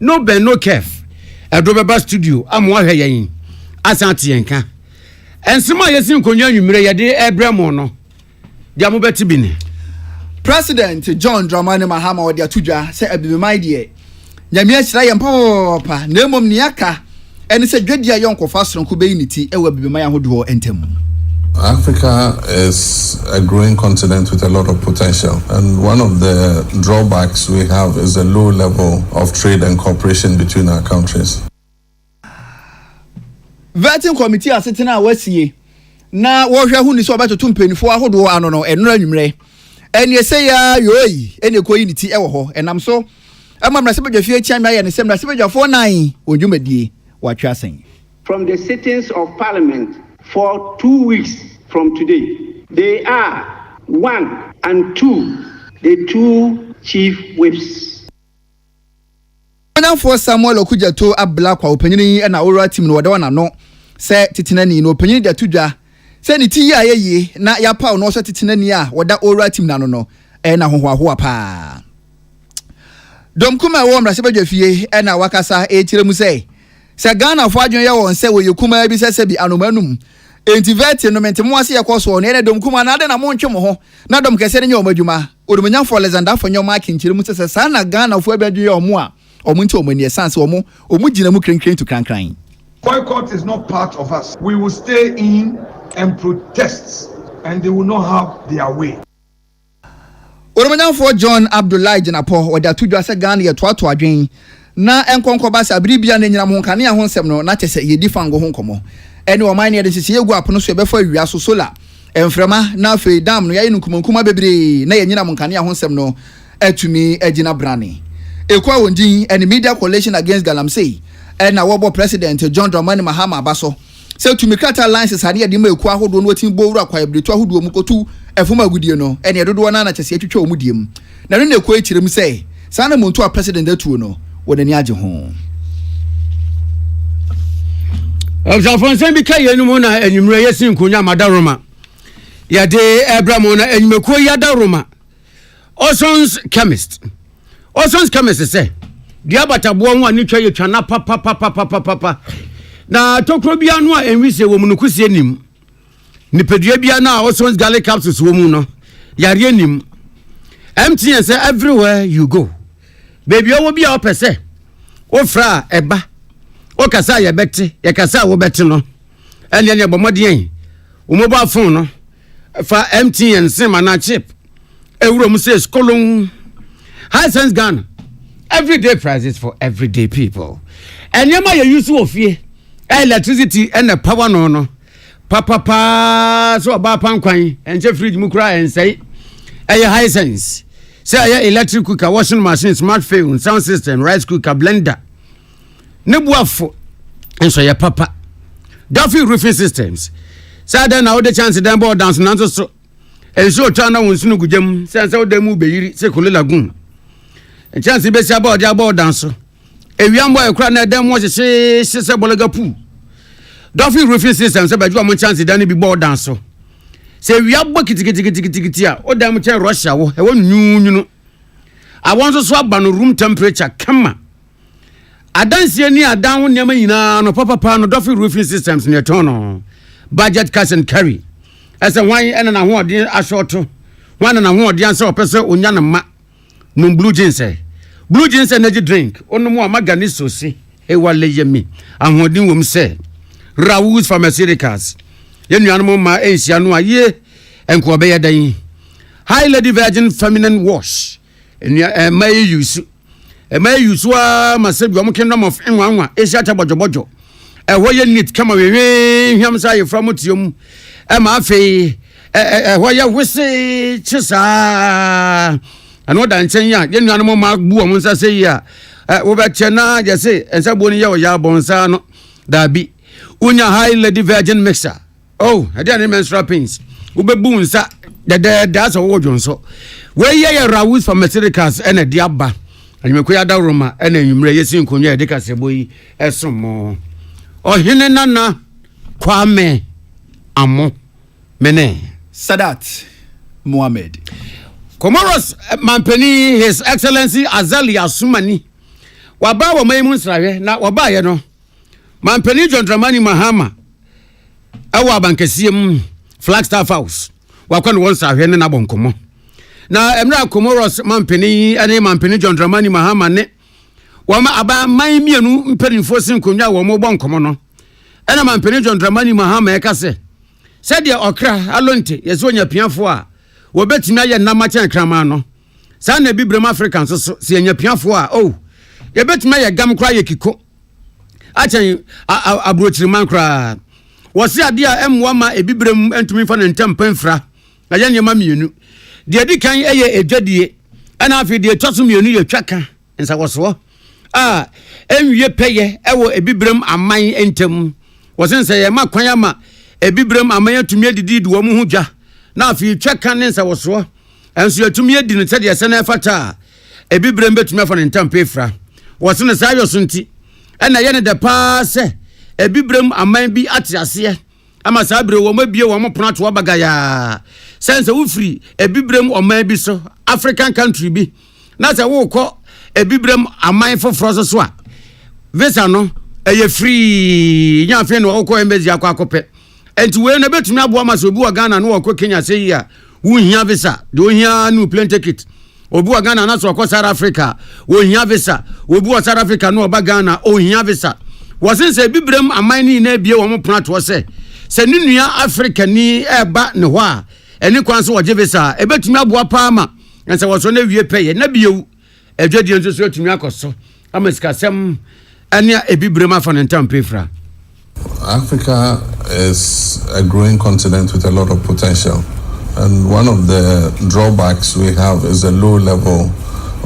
no ben no kef edobeba studio amwa hwe yen asante yenka ensema yesin konwa nwumire yede ebremo no dia mo beti bi ne President John Dramani Mahama odi atudwa se abibimai de nyame akyira ye mpopa na emom ne aka ene se dwadia yonkofa soronko beyi niti ewa abibimai ahodo entamu. Africa is a growing continent with a lot of potential, and one of the drawbacks we have is the low level of trade and cooperation between our countries. Vetting committee asetina wasie na wo hwe hu ni so obeto tumpenifo ahodo ano no enora nwumre ene se ya yoyi ene koyi niti ewo ho enam so amamra se bedwa fie chian ya ne semra se bedwa fo nan odwumadie watwa sen. From the sittings of Parliament for 2 weeks from today. They are 1 and 2, the two chief whips. For Samuel Okujato abla kwa opanyini na ora team no wada no se titinani no opanyini da tudwa se ni ti ya ye na ya pa no so titinani a wada ora team na no na hohoahoa pa. Dom kuma wo mra se badwa fie na wakasa kiremu se Ghana fo adwon ye won se wo yekuma bi se bi anomanum entivete no mentemo ase yekoso ne ne dom kuma na de na mo ntwe mo ho na dom kese ne nye omadwuma odumanyan fo Alexander fo nyoma kinkyeremu se sa na Ghana fo abadwe ye omo a omunti omani essence omu gina mu krenkren to krankran. Boycott is not part of us. We will stay in and protest, and they will not have their way. Odumanyan fo John Abdullahi Jinapo wada tudwa se Ghana ye toato adwen na enkonkoba sa bribia na nyina mo nkane ho nsem no na kyese ye difango ho nkomo ene o man ye de sisi egu apono so ebefa awia so solar emframa na fe dam no yayi nkumankuma bebre na ye nyina mo nkane ho nsem no atumi agina brane ekwa wonjin and media coalition against galamsey na wobo president John Dramani Mahama abaso se tumi kata alliances hade de ma ekwa hodo no watin bowura kwa ebretu ahodo mu kotu efuma agudie no ene dodo na kyese atwetwa omudiem na no ekwa ekirem se sana muntu a president atuo no wodani age ho Observation bi kai enu mu na enwumre yesin konya madaroma ya de Abraham na enwumeko yadaroma Oson's chemist say dia batabo ho ani twa yetwa na papa na tokro bia no a enwise wo mu no kusie nim nipadua bia na Oson's garlic capsules wo mu no yare nim MTN say everywhere you go baby owo bia opese ofra eba o kasa ye beti ye kasa wo beti no ene ne bomodien o mobile phone no fa MTN sim na chip ewuro mu say skolon high sense Ghana everyday prices for everyday people enyema ye use ofie electricity and power no papa so ba pankwan enche fridge mu kura ensei eye high sense say eye electric cooker washing machine smartphone sound system rice cooker blender nebuafo enso ya papa Duffy roofing systems say then na the chance dem board dance nanso so enso twa na wonsunu gudem say say dem mu beyiri say kolelagun chance be say board dance ewiambo ekura na dem mo hye se bolagapu Duffy roofing systems say baju am chance dan bi board dance so say wiabo kitikiti a o dem chen Russia wo e won nyunyunu awon so aba no room temperature kama adansie ni adan ho nema nyina no papa no Duffy roofing systems ne tono budget cash and carry as a wan ena na ho ode ashoto wan na ho ode anse opese onya na ma no blue jeans energy drink onu mo amagani sosi e wale yemi ahodin wom se Rawus pharmaceuticals yenuan mo ma ensia no aye enko be yedan high lady virgin feminine wash may use wa masebi o kingdom of enwanwa esia tabojobojo ho ye neat kama we hwam sa ye from tiom ma afei ho ye wese chisa ano da nchen ya yenuan mo ma gbu o mo nsa sei ya wo be chena je sei ensa bo ni ye o ya bonsa no da bi unya high lady virgin mixer oh ade an menstrual pains wo be bu nsa that's a word so we ye Rawus pharmaceuticals ene de aba anyimeko ya da roma ene nwumre yesin konwa de kasebo yi esomo ohene nana Kwame Amo Mene Sadat Mohammed Comoros Mampeni His Excellency Azali Asumani waba wo mai mun srawe na waba ye no mampani John Dramani Mahama awa bankasiem Flagstaff House wakwa no won srawe ne na bonkomo na emra Comoros mampani ane mampani John Dramani Mahama ne wama aba mai mienu mpanimfo sinkonwa wo mo bonkomo no ena mampani John Dramani Mahama e kase said okra alonte yeso nya piafo a wo betimi aye namache krama no sa na bibrem African so se nya piafo a oh ye betimi aye gam kra ye kiko achen abrochiriman kra wo se ade a emwa ma ebibrem entumi fa ntem panfra na ye nyema mienu de di kan eye edwadie ana afi de twaso mienu ye twaka nsa woso enwie peye ewo ebibrem aman entem wo se ye makwan ama ebibrem amanya tumi adidi do mu hudwa na afi tweka ne nsa woso enso atumi adi ne sede yese na efata ebibrem betumi afa ne ntampe fra wose ne sa yoso nti ena ye ne de pa se ebibrem aman bi atiase ama sa bre wo mabie wo mo pono to bagaya sense wo free ebibrem aman bi so African country bi na se wo kọ ebibrem aman foforo so a visa no eye free nya afi no wo kọ embassy akọ enti we na betumi aboa ma so obi wa Ghana no wako Kenya sei ya wo hia visa de ohia no plane ticket obi wa Ghana na so wako South Africa wo hia visa obi wa South Africa no oba Ghana o hia visa wasense bibrem amani na bie wo mo plato se nunua Africa ni eba ne ho a eni kwan so woje visa e betumi aboa pa ma ense wo so na wie peye na biewu edwadi enso so etumi akoso amasika sem ania ebibrem afa ne ntampe fra. Africa is a growing continent with a lot of potential, and one of the drawbacks we have is a low level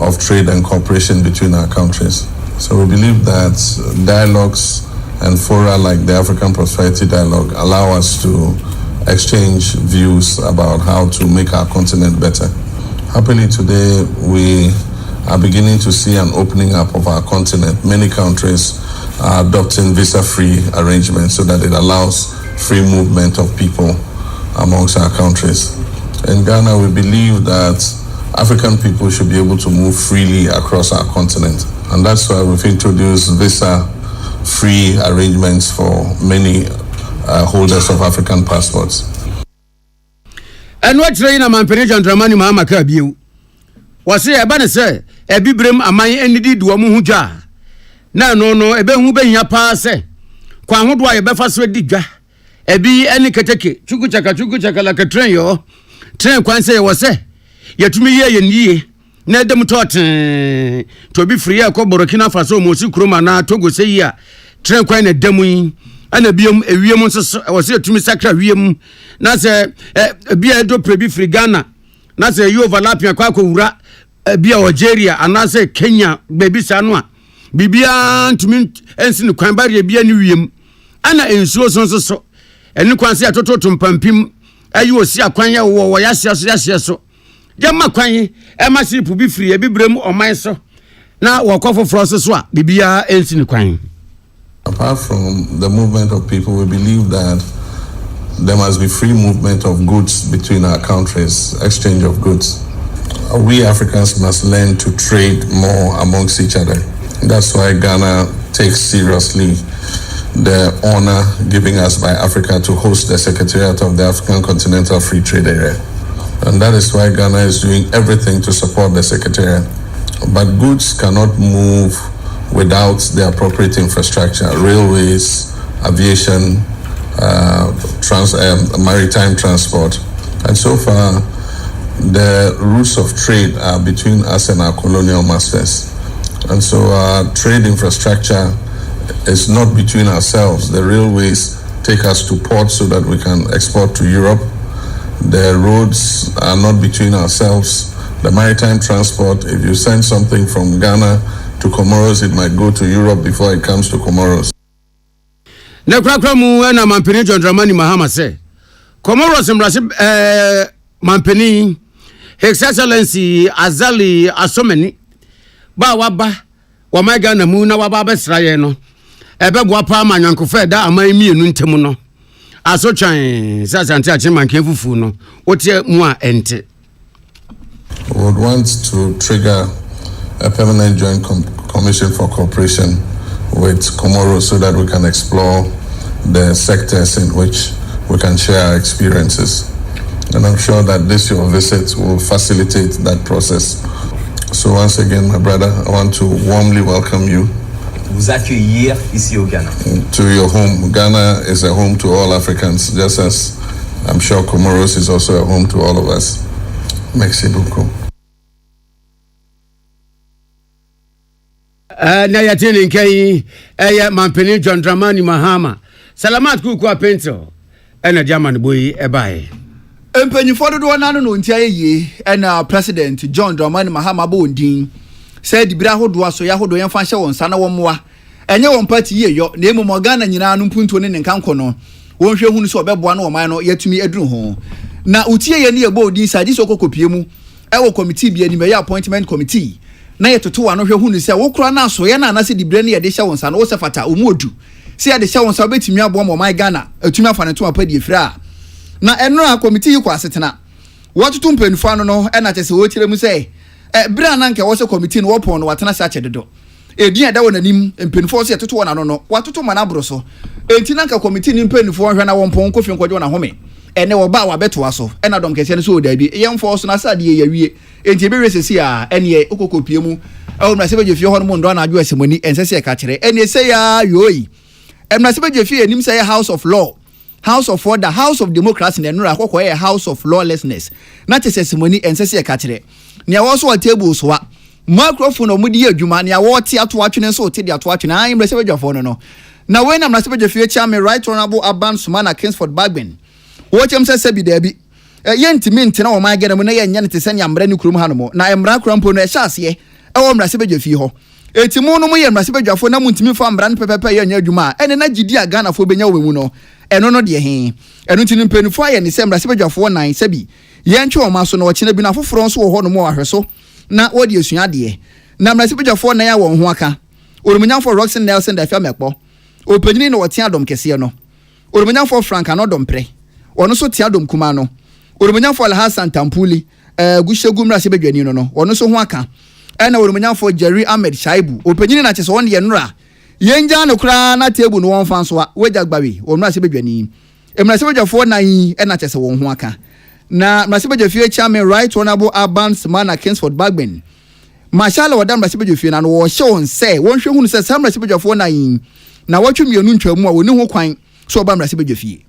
of trade and cooperation between our countries. So we believe that dialogues and fora like the African Prosperity Dialogue allow us to exchange views about how to make our continent better. Happily today, we are beginning to see an opening up of our continent. Many countries are adopting visa-free arrangements so that it allows free movement of people amongst our countries. In Ghana, we believe that African people should be able to move freely across our continent. And that's why we've introduced visa-free arrangements for many holders of African passports. And what's the name of John Dramani Mahama Kabiu? Was it a banner, sir? A bibrem among any did Wamuja. Na no ebe hu be hia pa se kwa hodo a ye befa so digwa ebi eni keteke chukuchaka la katren yo tren kwan se wo se yetumi ye niye na edem toten to bi free akọ Burkina Faso mo si kroma na Togo se yi a tren kwan na demu yi ana biom ewiem nso wo se yetumi sakra wiem na se bia do prebi free Ghana na se you overlap akọ wura bia Algeria ana se Kenya bebi sanu a bibia ntumi ensi ne kwan bare bia ne wiem ana ensuo so eni kwan se atoto mpampim ayi osi akwan ya wo yahye so jama kwan e ma sipu bi free e bibrem oman so na wakofo froso so a bibia ensi ne kwan. Apart from the movement of people, we believe that there must be free movement of goods between our countries, exchange of goods. We Africans must learn to trade more amongst each other. That's why Ghana takes seriously the honor given us by Africa to host the Secretariat of the African Continental Free Trade Area. And that is why Ghana is doing everything to support the Secretariat. But goods cannot move without the appropriate infrastructure, railways, aviation, maritime transport. And so far, the routes of trade are between us and our colonial masters. And so our trade infrastructure is not between ourselves. The railways take us to ports so that we can export to Europe. The roads are not between ourselves. The maritime transport, if you send something from Ghana to Comoros, it might go to Europe before it comes to Comoros. Na kwakwa mu na mampeni John Dramani Mahama se Comoros mrase mampeni His Excellency Azali Asomeni ba waba wa maga na mu na waba besraye no ebe boa pa amanyankofa da amanmienu ntemu no asotwan sasante achimanke fufu no wote mu a ente. We would want to trigger a permanent joint commission for cooperation with Comoros so that we can explore the sectors in which we can share our experiences. And I'm sure that this your visit will facilitate that process. So once again, my brother, I want to warmly welcome you. Vous accueillir ici au Ghana. To your home. Ghana is a home to all Africans, just as I'm sure Comoros is also a home to all of us. Merci beaucoup. Na yatini nkai mampeni John Dramani Mahama. Salamat kuku apento. Ena German boy ebae. Mpanyinfo dodo na no ntia ye ena President John Dramani Mahama bo ndin. Said bira hodo aso ya hodo yemfa hye won sa na wommoa. Enye won party ye yo na emu Ghana nyina no mpunto ne nkanko no. Won hwe hunu so obeboa na oman no yatumi aduru ho. Na utie ye ne ye bo odin sa di so kokopie mu. Ewo committee bi ani me appointment committee. Na yetoto wa no hwe hunu se wokura na aso ye na anase di bira ne ye de hye won sa na wo se fata omu odu. Se ye de hye won sa betimi abo mo man Ghana atumi afa ne to apadi efira. Na enra committee yi kwa asetena. Watutu mpanifo ano no na chese wo tire mu se bira na nke wo se committee no wopon no watena sa chededo. Edin ada wonanim mpanifo se toto wona no no watoto mana bro so. Enti na nka committee ni mpanifo hwe na wompon kofi nkwaje na home. Ene wo ba wa beto aso na dom kese ne so odabi yemfo so na sade ye yawie enti be resesi a ene ye okokopie mu na se beje fie ho no mo ndo na adwo asemani ensese ka kire ene se ya yoyi na se beje fie enim se house of law, house of order, house of democracy na nura akoko ye house of lawlessness na chese asemani ensese ka kire ne wo so table so wa microphone o mudi adwuma ne wo te ato atwene so te de ato atwene an mre se beje fo no na we na se beje fie chairman right honorable Aban Sumana Kingsford Bagben Watchem says Sebi Debbie. Yentimi ntina o ma gere mu na ye nya ne te senya mra ne kurum hanom na emra kurampo no e hyase e wo mra se beja fi ho etimu no mu ye mra se bejafo na muntimi fa mra ne pepepe ye nya adwuma ene na gidi a Ghana fo benya wo mu no eno no de he eno ntini mpanifo aye ne se mra se bejafo nan sebi ye ntwe o ma so na o kine bi na foforo nso wo ho no mu ahweso na wo de esua de na mra se bejafo nan ya wo ho aka orumunyafo Roxen Nelson da fa mekpo opanyini no wote adom kese no orumunyafo Frank anodom pre ono so tia dom kuma no orumunyafo Alhassan Tampuli gushegu mra se bedwani no ono so ho aka na orumunyafo Jerry Ahmed Shaibu opanyini na chese won ye nura yenja no kra na table no won fan so a wejagbawe omra se bedwani emra se bedwafo nan na chese won ho aka na mra se bedwafie chairman right honorable Aban Sumana Kingsford Bagben mashallah wadam mra se bedwafie na no wo hye won se won hwe hunu se samra se bedwafo nan na watwemienu ntwamu a woni ho kwan so oba mra se bedwafie.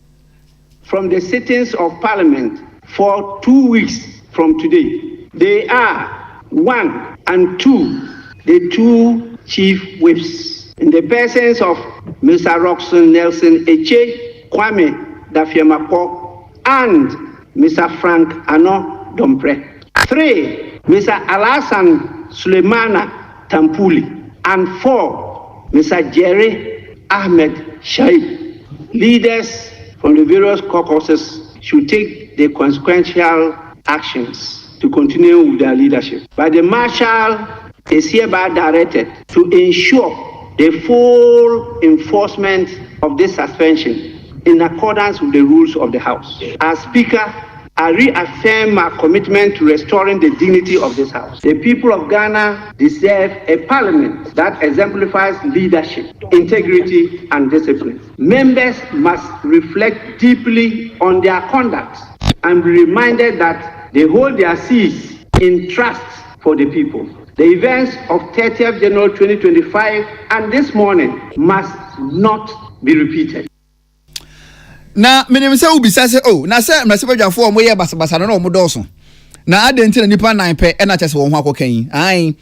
From the sittings of Parliament for 2 weeks from today. They are 1 and 2, the 2 chief whips, in the persons of Mr. Roxen Nelson Eche Kwame Dafiamapo and Mr. Frank Ano Dompre. 3, Mr. Alhassan Suleimana Tampuli, and 4, Mr. Jerry Ahmed Shaib. Leaders from the various caucuses should take the consequential actions to continue with their leadership. But the Marshal is hereby directed to ensure the full enforcement of this suspension in accordance with the rules of the House. As Speaker, I reaffirm my commitment to restoring the dignity of this House. The people of Ghana deserve a parliament that exemplifies leadership, integrity, and discipline. Members must reflect deeply on their conduct and be reminded that they hold their seats in trust for the people. The events of 30th January 2025 and this morning must not be repeated. Na menim se ubisa se na se mrase badwafo o moye basabasa no mo doso na adenti na nipa nan pe na chese wo ho akokan ai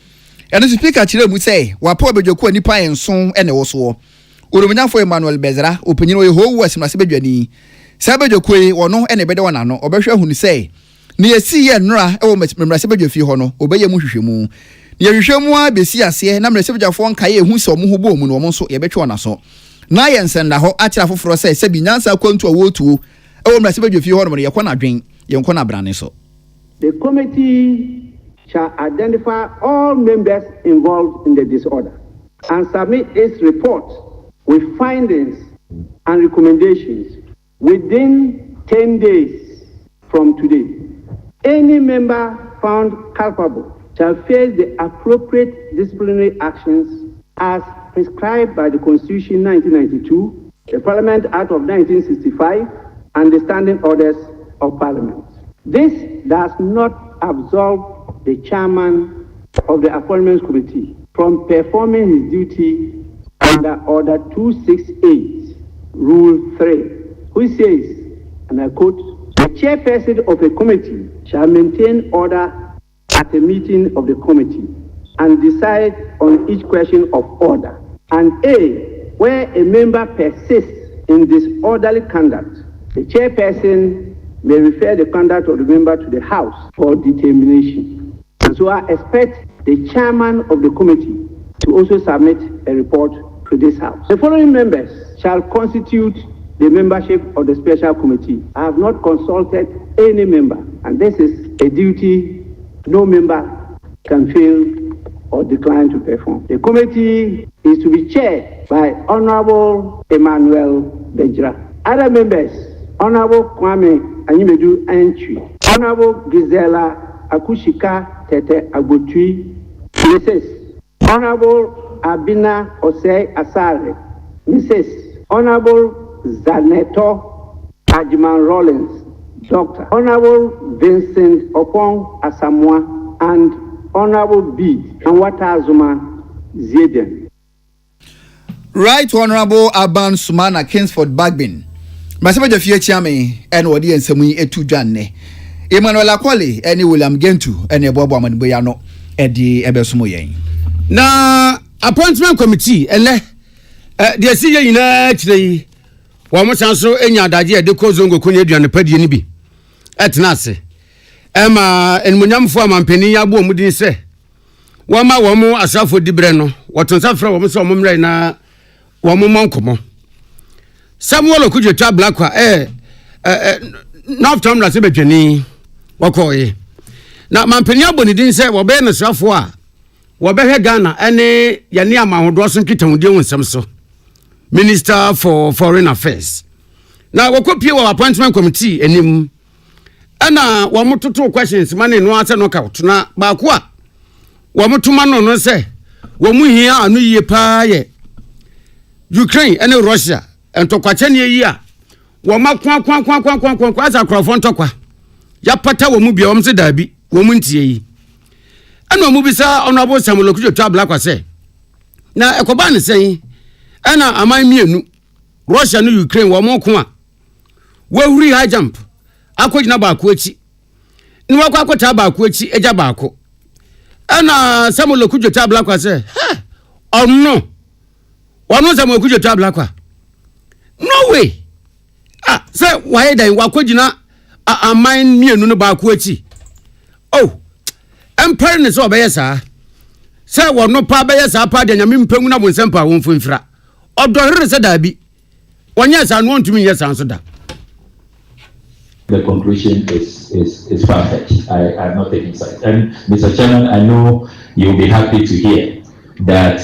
eno speaker kire mu se wapo badwaku nipa enson ene wo so orumunyafo Emmanuel Bezra opanyino ye ho wasi mrase badwani se badwaku yi wono ene bede wona no obehwe hu ni se ne yesi ye nura e wo mrase badwafi ho no obeye mu hwehwemu ne hwehwemu a besi ase na mrase badwafo nkae ehu se omo ho bo mu no omo so ye betwe wona so na yensenda ho akira foforo se bi nyansa kwantu awotuo e wo mrase badwafi ho no ye kɔ na dwen ye nkɔ na brane so. The committee shall identify all members involved in the disorder and submit its report with findings and recommendations within 10 days from today. Any member found culpable shall face the appropriate disciplinary actions as prescribed by the Constitution 1992, the Parliament Act of 1965, and the Standing Orders of Parliament. This does not absolve the chairman of the Appointments Committee from performing his duty under Order 268, Rule 3, which says, and I quote, "The chairperson of a committee shall maintain order at a meeting of the committee and decide on each question of order. And A, where a member persists in disorderly conduct, the chairperson may refer the conduct of the member to the House for determination." And so I expect the chairman of the committee to also submit a report to this House. The following members shall constitute the membership of the special committee. I have not consulted any member, and this is a duty no member can fail or decline to perform. The committee is to be chaired by Honorable Emmanuel Bejra. Other members, Honorable Kwame Anyimedu Antwi, Honorable Gisela Akushika Tete Agbotui, Mrs. Honorable Abina Osei Asare, Mrs. Honorable Zaneto Ajiman Rollins, Dr. Honorable Vincent Opong Asamoah, and Honorable B. Anwatazuma Zieden. Right Honorable Aban Sumana Kingsford Bagbin. Masaba Jafie Chiame and Wadi and Samui Etu Janne. Emmanuel Akwali and William Gentu and Ebobo Manboyano Eddie Ebesumoyen. Na appointment committee ele de siye ina chire wo mo sanso enya adaje de kozongo konye aduane padie ni bi etena se ema enmunyamfo amampani yabo omudin se wo ma wo mo asafo dibre no wotonsa fra wo mo so mo mre na wo mo monkomo Samuel Okudjetwa Blakwa not time na se betwani wokoye na mampani abo ni din se wo be na safo a Wabehe Ghana ene yane amahodo so nkitawudie wonsem so Minister for Foreign Affairs na wakopie wa appointment committee enim ana wamototo questions mane no ase no ka na baako a wamotuma no se wamuhia anu yie pa ye Ukraine ene Russia entokwache ne yi a wamakwa asa krofo ntokwa ya pata wamu bia wamse dabi wamu ntie yi ana mu bisa Honorable Samuel Okudjetwa Blakwa se na ekoba ne sen ana aman mienu Russia no Ukraine wo mo ko a wahuri high jump akogina baako achi ni wakwa akota baako achi eja baako ana Samuel Okudjetwa Blakwa se ono Samuel Okudjetwa Blakwa no way se why dan wakogina aman mienu no baako achi empire ne so obeyesa say wono pa beyesa pa de nyame mpangu na bonsempa won fonfira odohere se dabi wonyesa no ntumi yesa so da. The conclusion is far-fetched. I'm not taking sides. And Mr. Chairman, I know you'll be happy to hear that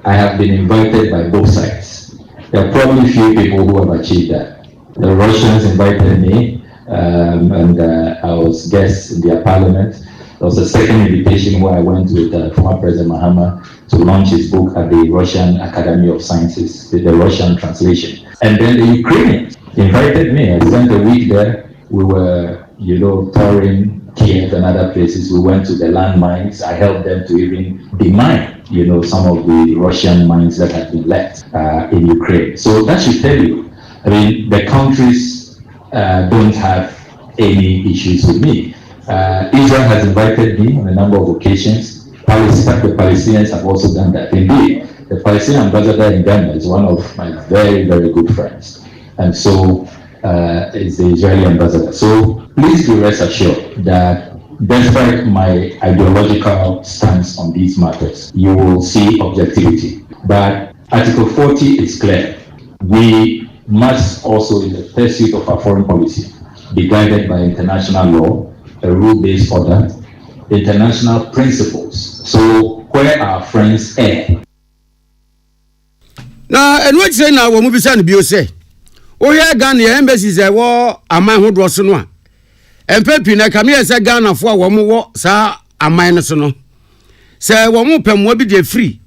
I have been invited by both sides. There are probably few people who have achieved that. The Russians invited me, and I was guest in their parliament. There was a second invitation where I went with former President Mahama to launch his book at the Russian Academy of Sciences, the Russian translation. And then the Ukrainians invited me. I spent a week there. We were, touring Kiev and other places. We went to the landmines. I helped them to even demine, some of the Russian mines that had been left in Ukraine. So that should tell you, the countries don't have any issues with me. Israel has invited me on a number of occasions. The Palestinians have also done that. Indeed, the Palestinian ambassador in Ghana is one of my very, very good friends. And so is the Israeli ambassador. So please be rest assured that despite my ideological stance on these matters, you will see objectivity. But Article 40 is clear. We must also, in the pursuit of our foreign policy, be guided by international law, a rule-based order, international principles. So where our friends err. Now, and what say now when we be saying you say, oh yeah, Ghana embassies a war a man who was no. And Pepi na come here say Ghana for one more sa a minus no. say wo mo pemwo bi de free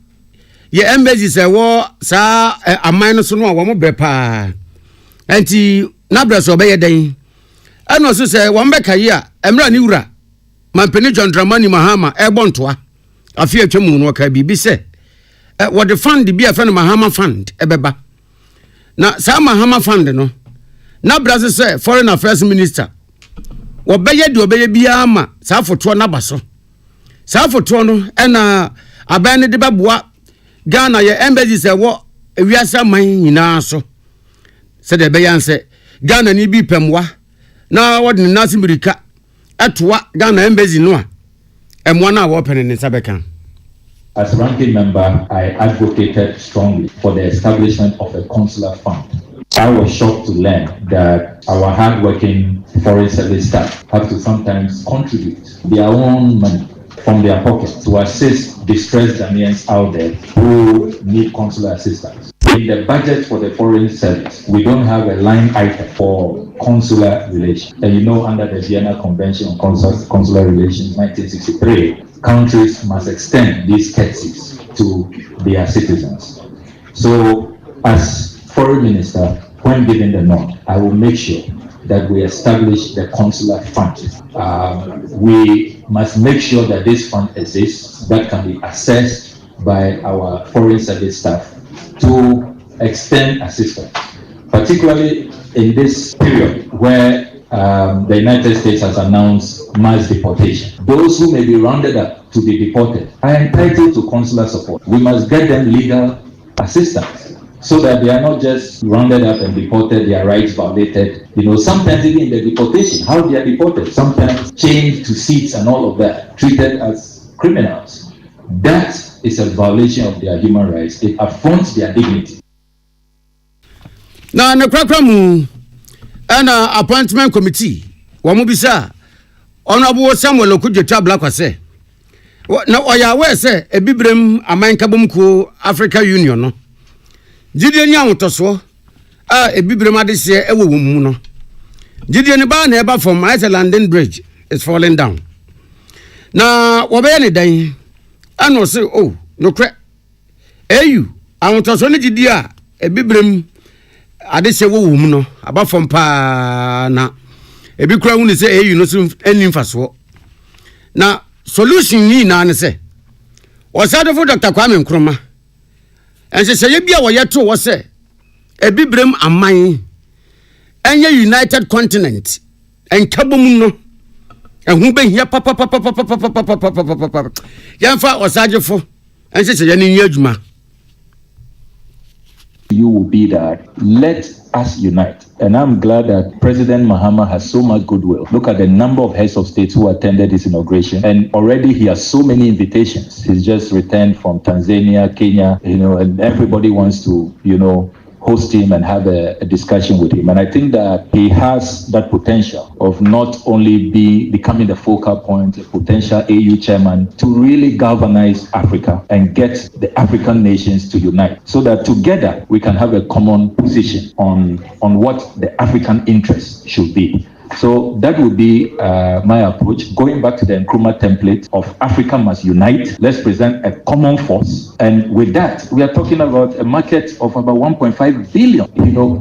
ye embassy say wo sa aman no so no wo mo be pa enti na braso be ye den eno so say wo mbeka yi a emra ni wura mampeni John Dramani Mahama ebontoa afi atwemu no ka bibi say what the fund bi afa no Mahama fund ebeba na sa Mahama fund no na braso say foreign affairs minister wo be ye de obeye bia ma sa foto na baso sa foto no ena aban ne de beboa Ghana ye embassy say wo ewiasa man nyina so se de be yanse Ghana ni bi pemwa na wo de nasi mirika atoa Ghana embassy no a emwa na wo pene ne sabeka. As ranking member, I advocated strongly for the establishment of a consular fund. I was shocked to learn that our hardworking foreign service staff have to sometimes contribute their own money from their pockets to assist distressed Ghanaians out there who need consular assistance. In the budget for the foreign service, we don't have a line item for consular relations. And you know, under the Vienna Convention on Consular Relations 1963, countries must extend these courtesies to their citizens. So, as foreign minister, when given the nod, I will make sure that we establish the consular fund. We must make sure that this fund exists, that can be accessed by our foreign service staff to extend assistance, particularly in this period where the United States has announced mass deportation. Those who may be rounded up to be deported are entitled to consular support. We must get them legal assistance so that they are not just rounded up and deported, their rights violated. You know, sometimes even in the deportation, how they are deported, sometimes chained to seats and all of that, treated as criminals. That is a violation of their human rights. It affronts their dignity. Na nekwakwamu ana appointment committee wamubisa honorable Samuel Okudjeto Blakwase na oya we say ebibrem amanka bomko Africa Union no jidie ni awutoso ebibrem adese ewo mu no jidie ni ba na eba from Iceland Bridge is falling down na wobe ne dan ano se oh no kre awutoso ni jidie a ebibrem adese wo mu no aba from pa na ebi kura hu ni se no so eni mfaso na solution ni na ne se osadefo Dr. Kwame Nkrumah ense se ye bia wo yeto wo se ebibrem aman enye United Continent enkabom no ehu be hia papa yanfa osadefo ense se ye ni adwuma. You will be that let us unite. And I'm glad that President Mahama has so much goodwill. Look at the number of heads of states who attended his inauguration. And already he has so many invitations. He's just returned from Tanzania, Kenya, and everybody wants to, host him and have a discussion with him. And I think that he has that potential of not only becoming the focal point, a potential AU chairman, to really galvanize Africa and get the African nations to unite so that together we can have a common position on what the African interests should be. So that would be my approach. Going back to the Nkrumah template of Africa must unite. Let's present a common force. And with that, we are talking about a market of about 1.5 billion.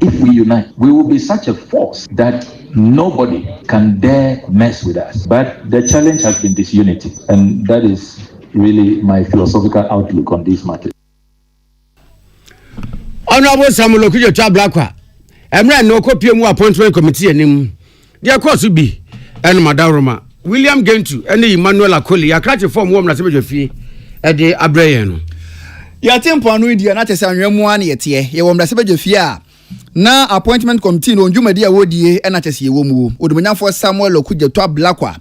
If we unite, we will be such a force that nobody can dare mess with us. But the challenge has been disunity. And that is really my philosophical outlook on this matter. Honorable Samuel Okudjeto Blackwa, Emre no kopie appointment committee anim. Dia course bi en Madaroma William Gentu and Emmanuel Akoli yakrache form wo na sebejo fie e de abreye no ya tempo anu dia na tese anwemu an yete ye wo mra sebejo fie a na appointment committee no ndwumadi a wodie e na tese ye wo mu odumanyafo Samuel Okudjeto Blackwa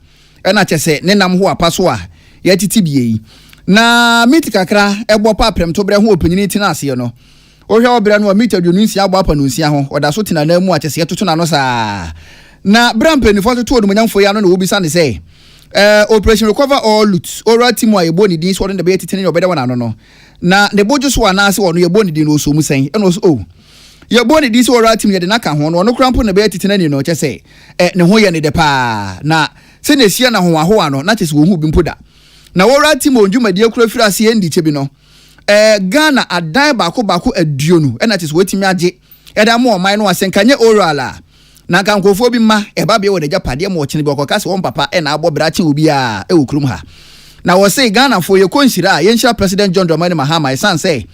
e na tese ne nam ho apaso a ye titibie na meet kakra ebo pa prem to bre ho opanyini tina ase no o hwe obra no meet adununsia agba pa no nsia ho oda so tina na mu a tese ye toto na no saa na brampen for to odumanyamfo ya no na obisa ne say operation recover all loot oral team wa yebo ni din so the be titini obeda wana no na ne bojo so ana se wono yebo ni din no so mu sen e no so yebo ni din so oral team ye de na ka ho no krampo ne be titini ni no che say ne ho ye ne de pa na se ne sia na ho no na che se wo hu bi mpoda na wora team onjumadi akura fira ase endi chebi no Ghana adan bako aduonu ena tis wetimi age eda mo oman no asenkanye oral a na kankofo bi ma eba be wo de japade mo chine bi okoka se won papa ena abo brache obi a e wokurum ha na wo say Ghana fo ye konshira ye nshira President John Dramani Mahama isan say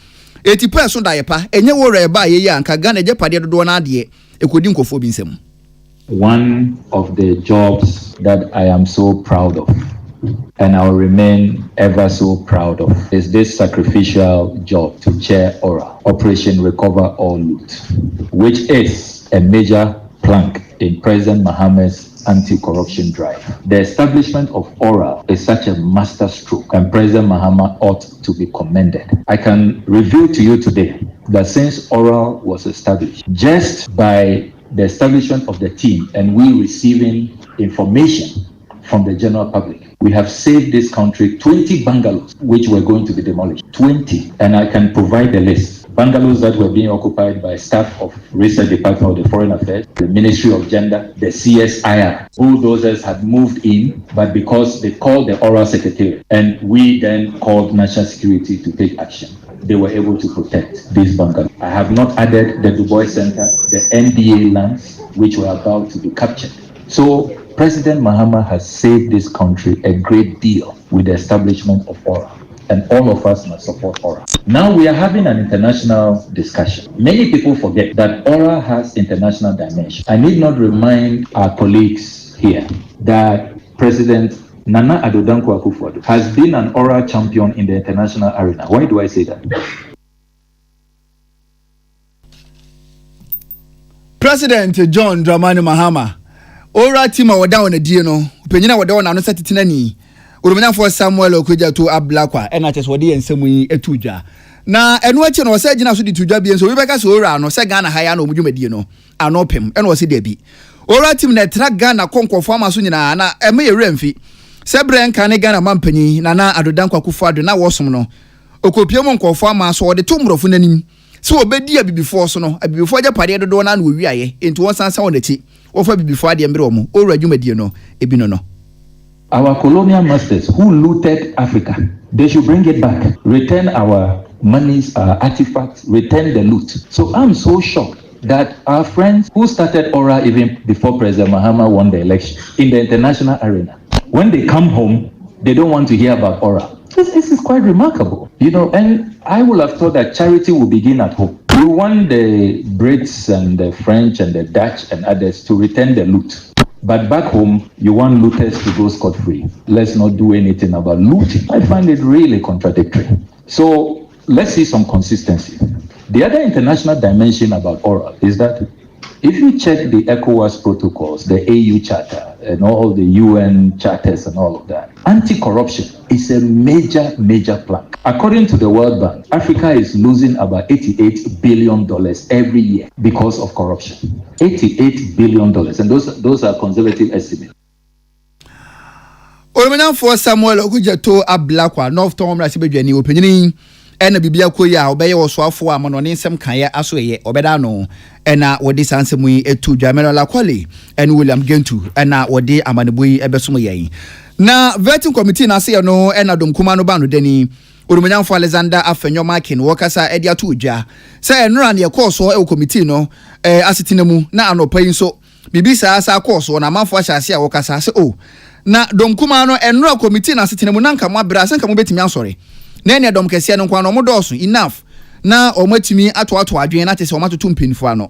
80% da yepa enye wo re ba ye ya nka Ghana japade dodo na ade ekodi nkofo bi nsem. One of the jobs that I am so proud of, and I will remain ever so proud of, is this sacrificial job to chair ORA, Operation Recover or Loot, which is a major plank in President Mahama's anti-corruption drive. The establishment of ORA is such a masterstroke, and President Mahama ought to be commended. I can reveal to you today that since ORA was established, just by the establishment of the team and we receiving information from the general public, we have saved this country 20 bungalows which were going to be demolished. 20, and I can provide the list. Bungalows that were being occupied by staff of Research Department of the Foreign Affairs, the Ministry of Gender, the CSIR. Bulldozers had moved in, but because they called the oral secretariat and we then called National Security to take action, they were able to protect these bungalows. I have not added the Du Bois Center, the NDA lands, which were about to be captured. So President Mahama has saved this country a great deal with the establishment of ORA, and all of us must support ORA. Now we are having an international discussion. Many people forget that ORA has international dimension. I need not remind our colleagues here that President Nana Addo Dankwa Akufo-Addo has been an ORA champion in the international arena. Why do I say that? President John Dramani Mahama ORA team a down a die no penyina wada wona no setetena ni urumanyafo Samuel Okweja to Ablakwa ena ches wode ensemu yi etudwa na enu achi no se gina so di tudwa bi enso we beka so ORA no se Ghana haya no omudwumadie no anopem ena wose de bi ORA team na tra Ghana konkofo amaso nyina na eme ye remfi sebre nka ne Ghana mampanyi na Addo Dankwa Akufo-Addo na wosom no okopiem nkofo amaso wode to mrofo nanim so obedi abibifo so no abibifo ja pade dodo na wo wiaye enti won sansa won achi ofa bibifo ade mbere omo ORA adwumadie no ebi no. Our colonial masters who looted Africa, they should bring it back, return our monies, our artifacts, return the loot. So I'm so shocked that our friends who started ORA even before President Mahama won the election in the international arena, when they come home, they don't want to hear about ORA. This is quite remarkable, you know, and I would have thought that charity will begin at home. You want the Brits and the French and the Dutch and others to return the loot. But back home, you want looters to go scot-free. Let's not do anything about looting. I find it really contradictory. So let's see some consistency. The other international dimension about ORA is that if you check the ECOWAS protocols, the AU Charter, and all the UN charters and all of that, anti-corruption is a major plank. According to the World Bank, Africa is losing about $88 billion every year because of corruption. $88 billion, and those are conservative estimates. For Samuel Okweja to Ablakwa, North Tom Rasibedwani, opinion. Ena bibia koya obeye wosoafo a monone nsem kan aso ye obeda no ena wodi sansemu etu Jamela Lakwale en William Gentu ena wodi amaneboyi ebesom yen na vetting committee na se no ena domkuma no ba no dani Urumanyamfo Alexander Afenyo Makin wokasa edi atu dwa se enura ne yekoso e committee no asetinemu na anopa yin so bibisa asa koso na manfo ahyase a wokasa se o na domkuma no enura committee na asetinemu na nka mo abra se nka mo betimi asore na ne dom kese no nkwa no mo doso enough na omatimi ato adwen na tese omatoto mpinfo ano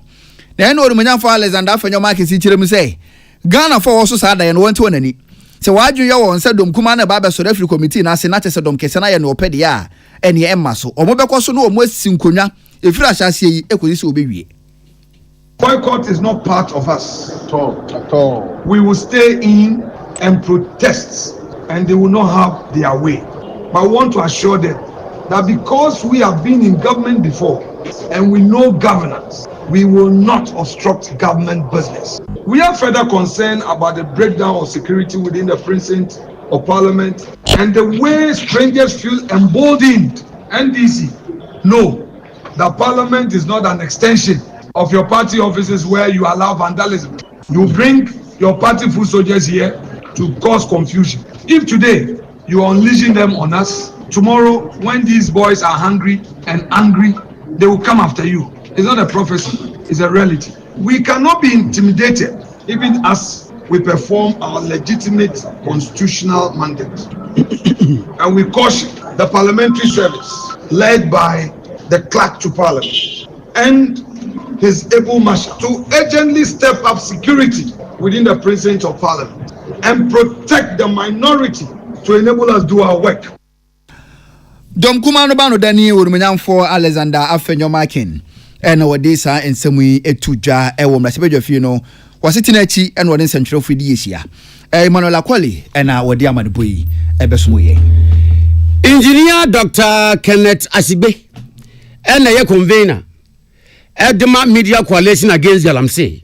na ene Urumanyamfo Alexander Afenyo Makin si kiremu se Ghana for so sada ye no wonte wonani se wadwen ye won se domkuma na ba be sore Africa committee na se na tese dom kese na ye no opede ya ene emma so omobekoso no omo asinkonwa efira ahyase yi ekodisi obewie. Boycott is not part of us at all. We will stay in and protest, and they will not have their way. But I want to assure them that because we have been in government before and we know governance, we will not obstruct government business. We are further concerned about the breakdown of security within the precinct of Parliament and the way strangers feel emboldened. NDC, no, the Parliament is not an extension of your party offices where you allow vandalism. You bring your party foot soldiers here to cause confusion. If today you are unleashing them on us. Tomorrow, when these boys are hungry and angry, they will come after you. It's not a prophecy, it's a reality. We cannot be intimidated, even as we perform our legitimate constitutional mandate. And we caution the parliamentary service, led by the clerk to parliament and his able marshal, to urgently step up security within the precinct of parliament and protect the minority to enable us do our work. Dom Kumano Bano Dani Urumanyam for Alexander Afenyo Makin. And our days are in some way etuja ewo mlasebejo fino was it in echi and one in central for this year. Emmanuel Akwali and our diamond boy ebesumuye. Engineer Dr. Kenneth Asibe and a convener at the Media Coalition Against Galamsey.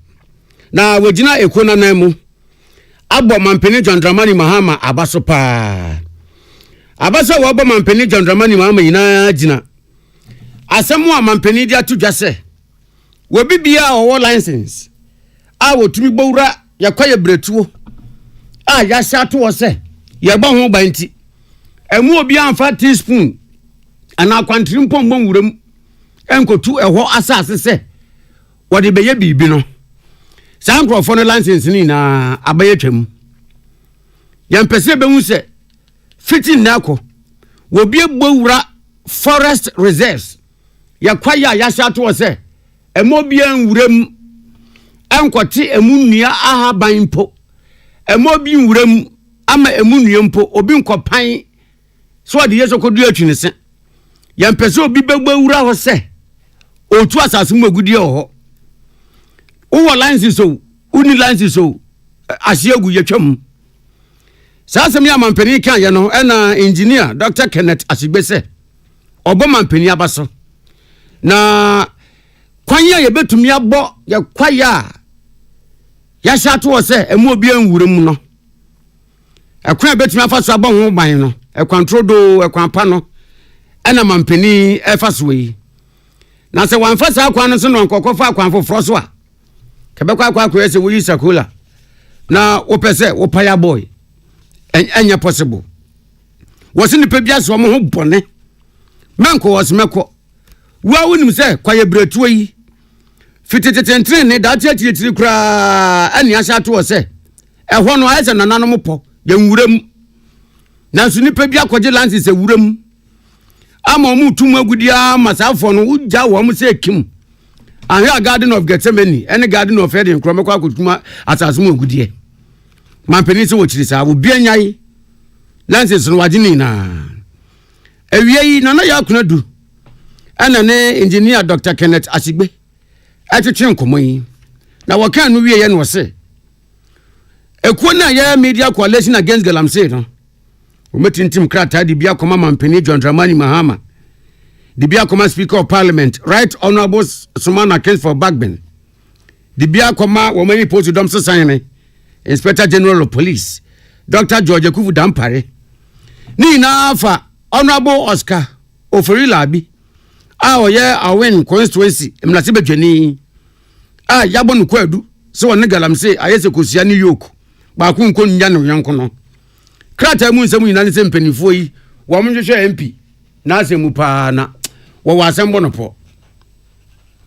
Now, Wajina Ekona Nemu Abo Mampeni John Dramani Mahama Abasopa Abasa Wabo Mampeni John Dramani Mahama Ina Jina Asamu Mampeni Dia to Jase Webi Bia or license. I will to me Bora Yakoya Bretu. Yasha to us say Yabon Banti. And more beyond 5 teaspoon. And our country pom wurem. Enko to a ho asase say. What the baby bino. Some for license ni na abayetwem. Yam pese be hu se fitting nako. Wo bie gbowura forest reserves. Yakwaya yasha to us say. Emo bia nwurem enkwoti emu nua ahaban mpo. Emo bi nwurem ama emu nua mpo obi nkopan so de yeso kodu atwini se. Yam pese obi begbowura ho se. Otu asase mu agudie ho. Uwa license so, uni license so, asiegu yetwam. Sasa mi amampeni kan ye no, na engineer Dr. Kenneth Asigbese. Obo mampeni abaso. Na kwanya ye betumi abo ye kwaya. Ya shatu wo se emu obi anwurem no. Ekwan betumi afaso abo ho ban no. Ekwantrodo, ekwanpa no. Na mampeni efaso yi. Na se wanfasa akwan no so no nkokofa akwan foforo so a. Kebekwa kwese wo yisakula na wopese wopaya boy enya possible wosi ni pebia so mo ho bone menko wosemeko wa wonim se kwaye bretuo yi fititetentre ne da tiatiri kura ani asha to se ehwo no ayese nananom po ya nwuram na so ni pebia kwaje lansi se wuram ama mu tum agudia masafo no ugya wo mo se kim a garden of Gethsemane and garden of Eden Kromekwa Kutuma asasumu agudie mampeni se wo chiri sa wo bia nyai lances no wagini na ewie yi na ya kunadu ana ne engineer Dr. Kenneth Asigbe atwetwe nkomo yi na wakan no wie ye no se ekuo na ya Media Coalition Against Galamsey no wo metintim krata di bia koma mampeni John Dramani Mahama the Biakoma Speaker of Parliament, Right Honorable Sumana Kens for Bagben. The Biakoma Womani Post to Domso Sane, Inspector General of Police, Dr. George Kufu Dampare. Ni na fa Honorable Oscar Oforilabi. Win constituency, Mnasibe Jenny. Yabon Kwedu, so a negalamse, Ayese Kusiani Yoke, Bakun Kun Yano Yankono. Krata Mun Samu Nansen Penifoi, Woman MP, Nase Mupana. What was a monopo?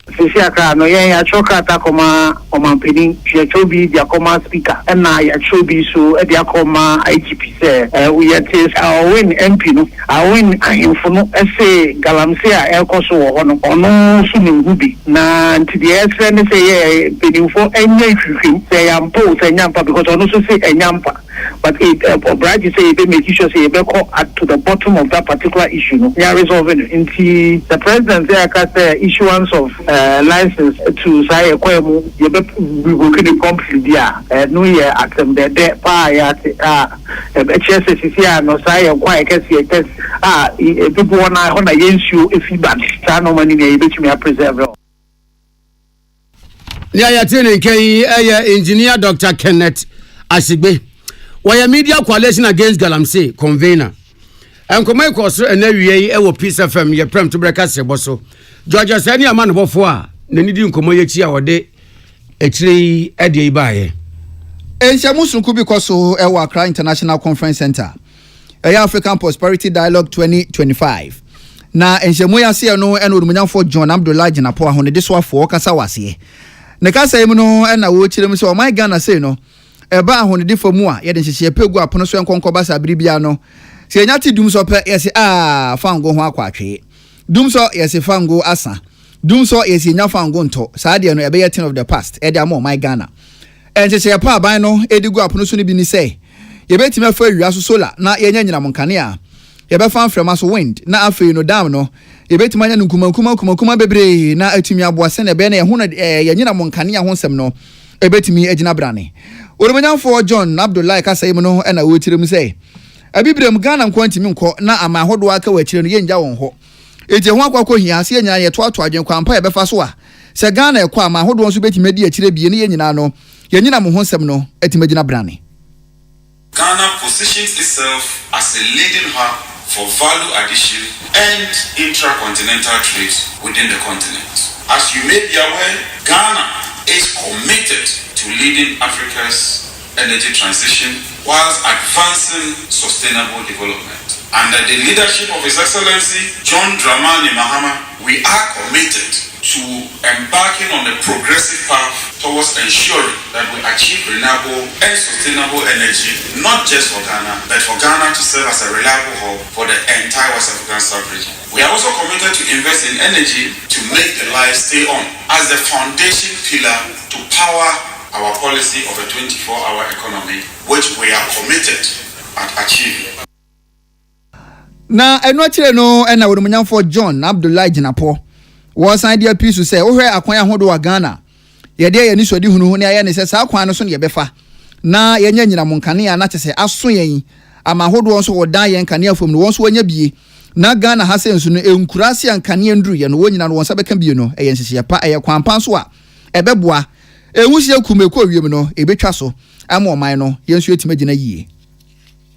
Sisiaka, no, ya choka takoma, omampini, Yachobi, Diakoma speaker, and now Yachobi, so Diakoma, IGP, say, we are our win MP, our win, Infono, essay, Galamsea, Elcoso, or no swimming gubi. Na, to the essence, say, Benufo, and Yachu, say, I'm post and Yampa, because I also say, and Yampa. But it, Brad, you say, they make issues, say, to the bottom of that particular issue, no, they are resolving it. Into the president, there, the issuance of license to say we will complete there. No year at them there HSCC no say quite people want against you if you bad no money you preserve. Yeah, engineer Dr. Kenneth Asigbe. Why Media Coalition Against Galamsey convener. And come across an area ewo Peace FM ye prem to breakfast boso. Georgia sani amana bofo a na nidi nkomo ye chi a wode etri ede ibaye. Ensia musunku bi koso ewo Accra International Conference Center. African Prosperity Dialogue 2025 na enhyemu ya se no ena odumunyafo John Abdullah Jinapo ahone de so afo kasa wase ne kasa yim no ena wo chirem se o my Ghana say no eba ahone de famu a ye de hyehye pegu apono so enkonko basa biribia no se enya ti dum so pe ye se fango ho akwatwe dum so ye se fango asa dum so ye se enya fango nto saa de no ebe ye thing of the past e de am my Ghana enhyehye pa aban no edigu apono so ne bi ni say ye betime fa awia so solar na ye nya nyina monkane a ye be fan from aso wind na afei no dam no ye betime anya nkuma bebre na atumi aboase na be na ye ho na ye nyina monkane a ho nsem no e betime agina brane oromanyamfo John Abdullah kasayim no na wo tirem say abibrem Ghana nkwantimi nko na ama hodo aka wa kire no ye nja won ho eje ho akwakọ hia se nya ye to adwen kwampa ye be fa so a se Ghana ekọ ama hodo nso betime di akire bie ne ye nyina no ye nyina mo ho nsem no atime agina brane. Ghana positions itself as a leading hub for value addition and intra-continental trade within the continent. As you may be aware, Ghana is committed to leading Africa's energy transition whilst advancing sustainable development. Under the leadership of His Excellency John Dramani Mahama, we are committed to embarking on a progressive path towards ensuring that we achieve renewable and sustainable energy, not just for Ghana, but for Ghana to serve as a reliable hub for the entire West African sub-region. We are also committed to invest in energy to make the light stay on as the foundation pillar to power our policy of a 24-hour economy, which we are committed at achieving. Na enwachire no ena wodomnyamfo John Abdullah Jinapo was idea piece to say ohwe akwan ahodo wa Ghana ye de ye ni sodi hunu ne aye ne se sa akwan no so ne ye befa na ye nya nyina monkane a na chese aso yen ama ahodo so wodan yen kane afom no wonso wanya bie na Ghana ha se nso no enkurase ankane nduru ye no wonyina no wonsa beka bie no eye nhye pa eye kwampan so a ebeboa ewusie kumeko wiem no ebetwa so ama oman no yenso etimagina yie.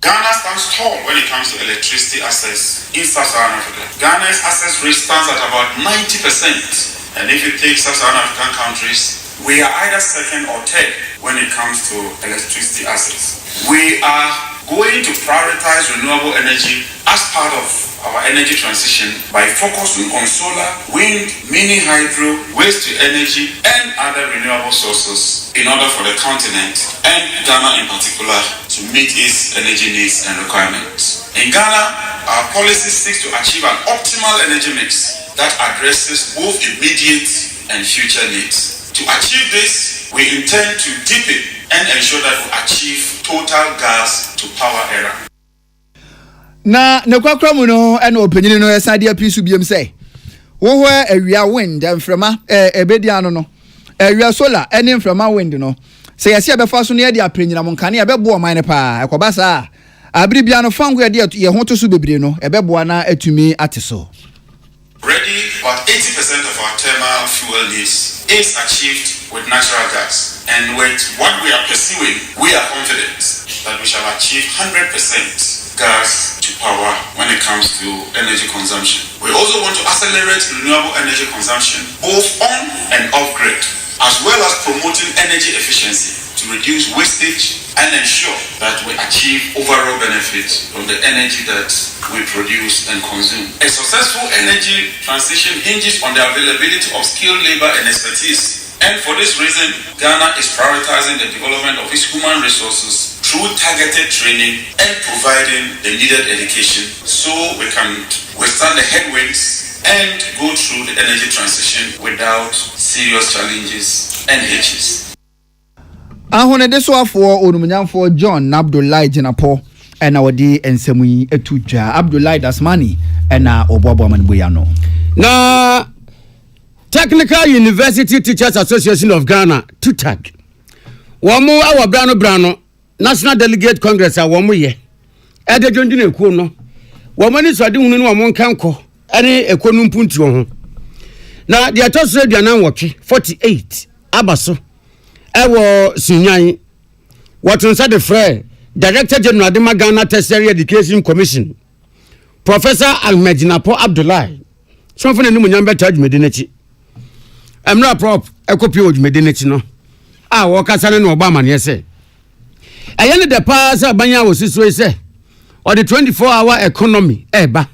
Ghana stands tall when it comes to electricity access in Sub-Saharan Africa. Ghana's access rate stands at about 90%. And if you take Sub-Saharan African countries, we are either second or third when it comes to electricity access. We are going to prioritize renewable energy as part of our energy transition by focusing on solar, wind, mini hydro, waste to energy, and other renewable sources in order for the continent and Ghana in particular to meet its energy needs and requirements. In Ghana, our policy seeks to achieve an optimal energy mix that addresses both immediate and future needs. To achieve this, we intend to deepen and ensure that we achieve total gas to power era. Na nekwakra mu no ena opanyini no esade apisu biem say wo ho awia wind mframa ebedi ano no awia solar ene mframa wind no say yesi abefa so no ye de apranyina monkane abebo oman ne pa ekobasa abribia no fango ye de ye ho to so bebre no ebebo na atumi ateso. Already, about 80% of our thermal fuel needs is achieved with natural gas. And with what we are pursuing, we are confident that we shall achieve 100% gas to power when it comes to energy consumption. We also want to accelerate renewable energy consumption, both on and off-grid, as well as promoting energy efficiency to reduce wastage and ensure that we achieve overall benefits from the energy that we produce and consume. A successful energy transition hinges on the availability of skilled labor and expertise. And for this reason, Ghana is prioritizing the development of its human resources through targeted training and providing the needed education so we can withstand the headwinds and go through the energy transition without serious challenges and hitches. Ahone de so afo onumunyamfo John Abdullah Jinapo ena wodi ensemu yi etudwa Abdullah Dasmani ena obobo manboya no. Na Technical University Teachers Association of Ghana TUTAG womu awa brano National Delegate Congress a womu ye e de dwondwene ekuo no womu ni so de hunu no womu nkanko ene ekonu mpunti ho na de atoso aduanan wotwe 48 abaso ewo Sinyan what inside the fray Director General de Ghana Tertiary Education Commission Professor Almejinapo Abdullah so funa ni munyamba charge medinachi emra prop ekopi o medinachi no wo kasa ne no Obama ne se eyene de pass abanya wo siso se or the 24-hour economy eba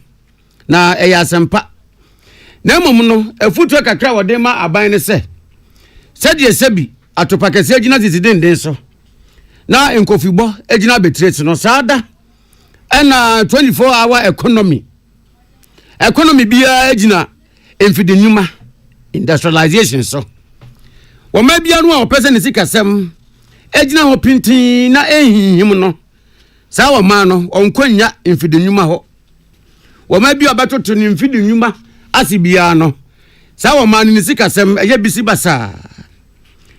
na eyasempa na mmom no afutu kakra wode ma aban ne se de sebi atopakese agina zizidenden so na enkofibo agina betrete no saada na 24-hour economy bia agina emfidinuma industrialization so wo ma bia no a opese ne sikasem agina ho pintin na ehihim no sa wo ma no onkwanya emfidinuma ho wo ma bia batoto ne emfidinuma asibia no sa wo ma ne sikasem eye bisi basa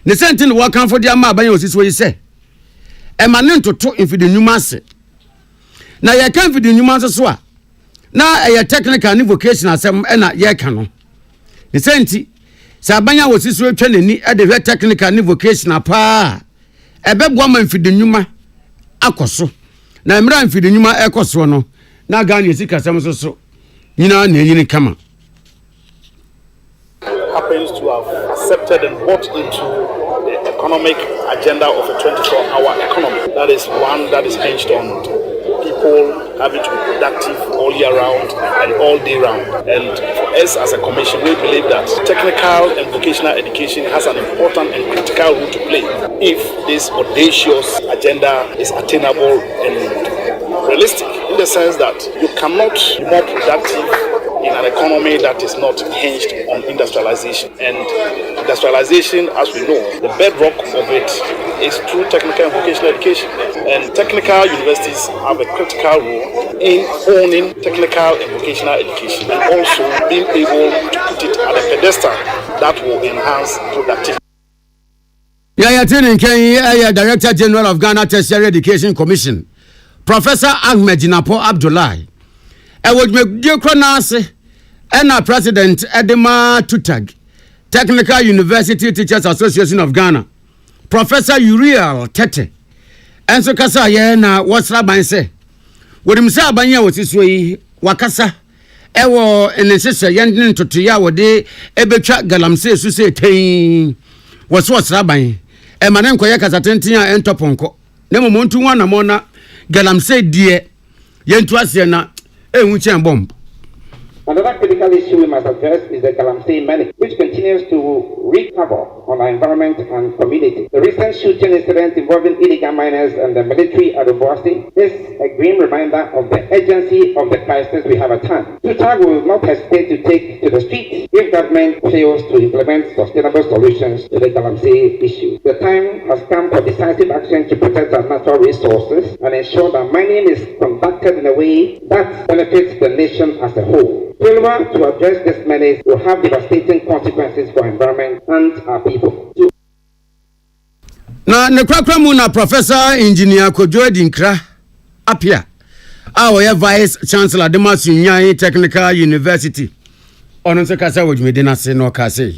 ne sentin wo kan fo dia ma aban osisi wo yise e ma ne ntoto emfidinuma ase na ye kan emfidinuma so a na eye technical ni vocational asem e na ye kan no ne senti sa abanya osisi wo twa nani e de technical ni vocational pa ebeboa ma emfidinuma akoso na emra emfidinuma ekoso no na ga ne sikasem so nyina na yini kama happens to have accepted and bought into the economic agenda of a 24-hour economy. That is one that is hinged on people having to be productive all year round and all day round. And for us as a commission, we believe that technical and vocational education has an important and critical role to play if this audacious agenda is attainable and realistic, in the sense that you cannot be more productive in an economy that is not hinged on industrialization. And industrialization, as we know, the bedrock of it is through technical and vocational education. And technical universities have a critical role in owning technical and vocational education and also being able to put it at a pedestal that will enhance productivity. Director General of Ghana Tertiary Education Commission, Professor Ahmed Jinapo Abdullahi. I would make dear Kronase and our President Edema Tutag, Technical University Teachers Association of Ghana, Professor Uriel Tete, and so Kasa Yena, what's Rabbi say? What him say Abanya was this way, Wakasa, Ewo, and the sister Yandin to Tiawa de Ebecha Galamse, so say, Tain, what's Rabbi, and Madame Koyakas Atentia and Toponko, Nemo Montu one amona, Galamse dear, Yentuasiana. Bomb. Another critical issue we must address is the Galamsey menace, which continues to wreak havoc on our environment and community. The recent shooting incident involving illegal miners and the military at Obuasi is a grim reminder of the urgency of the crisis we have at hand. TUTAG will not hesitate to take to the streets if government fails to implement sustainable solutions to the Galamsey issue. The time has come for decisive action to protect our natural resources and ensure that mining is conducted in a way that benefits the nation as a whole. Failure to address this menace will have devastating consequences for environment and our people. Na nekrakra mu na Professor Engineer Kojo Dinkra apia our Vice Chancellor Demas Unyan Technical University on so kasa wojumede na se no kasa.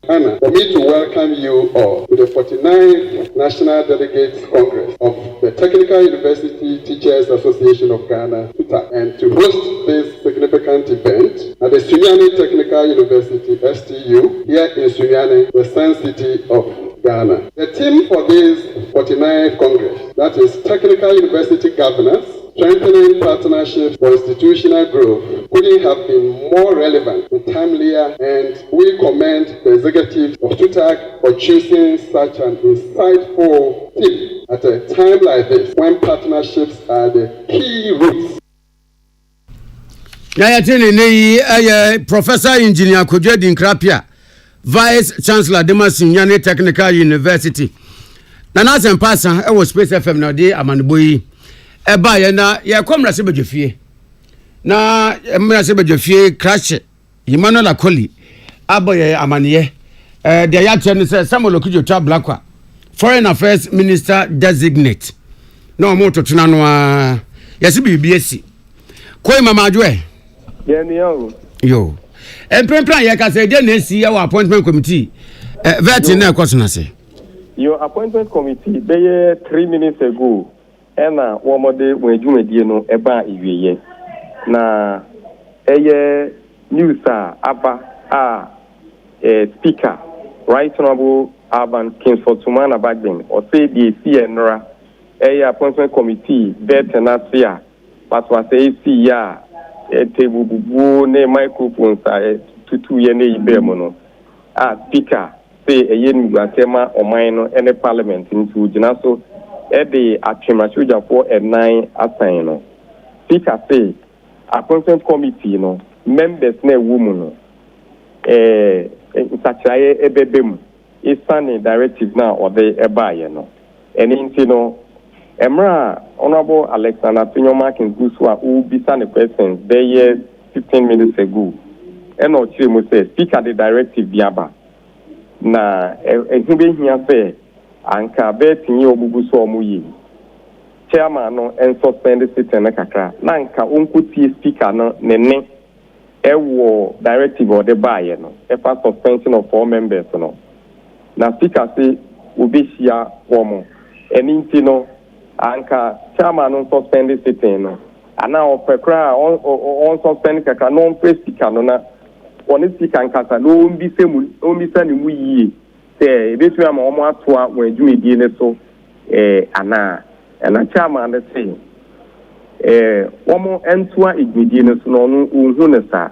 Anna, for me to welcome you all to the 49th National Delegates Congress of the Technical University Teachers Association of Ghana, TUTA, and to host this significant event at the Sunyani Technical University, STU, here in Sunyani, the Sun City of Ghana. The theme for this 49th Congress, that is Technical University Governance, Strengthening Partnerships for Institutional Growth, couldn't have been more relevant and timelier, and we commend the executive of TUTAG for choosing such an insightful theme at a time like this when partnerships are the key roots. Professor Engineer Kojo Dinkra, Vice Chancellor Demas Unyan Technical University. Nana Sempasa, I was Space FM now, dear Amanboy. Eba ye na ye komra se bedwefie na emra se bedwefie crash Emmanuel Akoli aboye amaniye de ya tene se Samuel Okujo twa Blackwa Foreign Affairs Minister designate no mo totuna no a yesi bibiesi koi mama adwe ye ni yo empempra ye ka se de na si ya appointment committee vet na ekosona se your appointment committee be 3 minutes ago ena womode wenjumedie no eba iwieye na eye news aba speaker right honorable Aban Kingsford Sumana Bagden or say the CNRA appointment committee bet na sia but was see ya table bubu ne microphone tutu ye ne ibem no speaker say yen gbatema oman no any parliament into gina so the atwemasoja for a 9 assign no speaker say appointment committee no members na woman no sachaye ebebem isane directive na ode ebaye no eni nti no emra honorable Alexander Tinyomakin Guswa who bisa the questions there 15 minutes ago and o chire mo say speaker the directive biaba na ehube hia say anka betinye obugu so omuyi chairman no en suspend sitting na kakra na anka onkuti speaker no nene ewo directive or the buyer no efa suspension of 4 members no na speaker say obehia womo eni no anka chairman no suspend sitting no ana opekra on suspend kakra no speaker no na on speaker nkasa no ombisa ni mu yie say betu ama omo atoa wadwumedie ne so ana chairman say womo entua igwedie ne so no unhu ne sa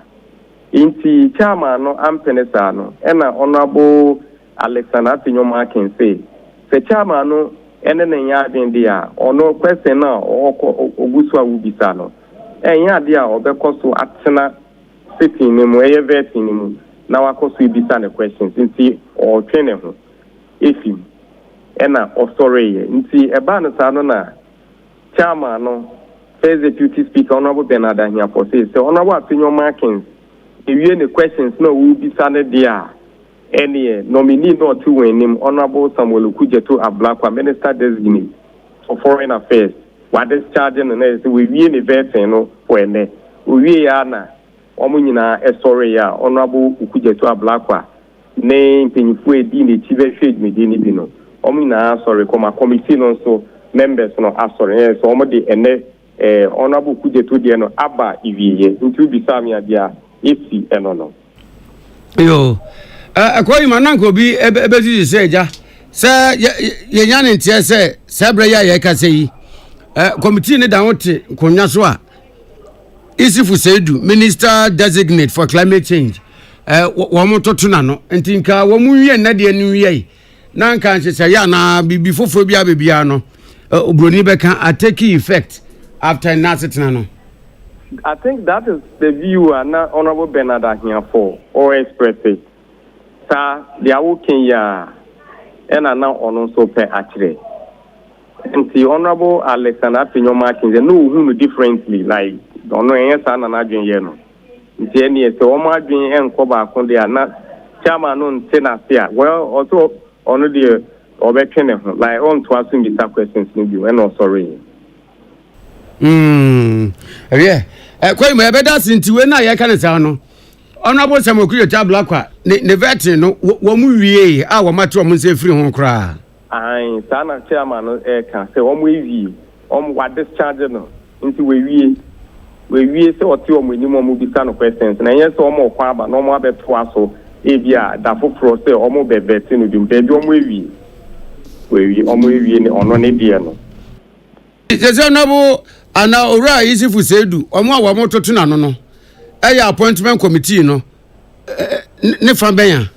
inti chairman no ampenesa no ena honorable Alexander Tinyomakin say chairman no ene ne ya den dia ono question na ogusu awubisa no enya dia obekoso atena sitting ni mu vetting ni mu na wakoso ibisa ne questions inti o twene ho efi ena osore ye nti eba no sa no na chairman no first deputy speaker honorable Bernard Ahiapo say honorable Tinyomakin ewie ne questions na wo bisa ne dia any nominee not to win him honorable Samuel Kujeto Ablakwa minister designate for foreign affairs what is charging and we in the vetting no for ene we ya na omo nyina sorry ya honorable Kujeto Ablakwa ne mpanyifo edi ne chief shade me di ni bi no omo nyina sorry come committee no so members no sorry so omo de ene honorable Kujeto de no aba iwiye ntu bi sam ya dia esi eno no yo akwai mananko bi ebezi seja se ye nyane ntie se bre ya ka se yi committee ne da wote konwa so a Isifu Seidu minister designate for climate change wo mo totuna no ntinka wo mu wie na de anu wie na nka nche ya na bibi foforo bia bebia no obroni beka take effect after nasetna no. I think that is the view honorable Bernard Ahiapo or express it. Sir, they are working ya and are now on so per actually. And the honorable Alexander Tinyomakin, they know who differently, like don't know any son and Adrian Yeno. Jenny, so Omar being and Koba on the chairman on Tenasia. Well, also on the Obekin, like on to asking me some questions, and no sorry. Yeah. Kwai me beda sinti we na ye kan sa no honorable Samuel Kujeto Ablakwa ne vetting no wo mu wie a wo mate wo nse free ho kra ai sana chairman no kan say wo mu wie wa discharge no nti we wie say oti wo mu ni mo bi sa no questions na yes wo mo kwa aba no mo abeto aso e bia da foforo say wo mo be vetting no bi mbe wo mu we wo wie ne ono ne die no Jese no ana ora Isifu Seidu omo a wo mototo na no appointment committee no ne fa benya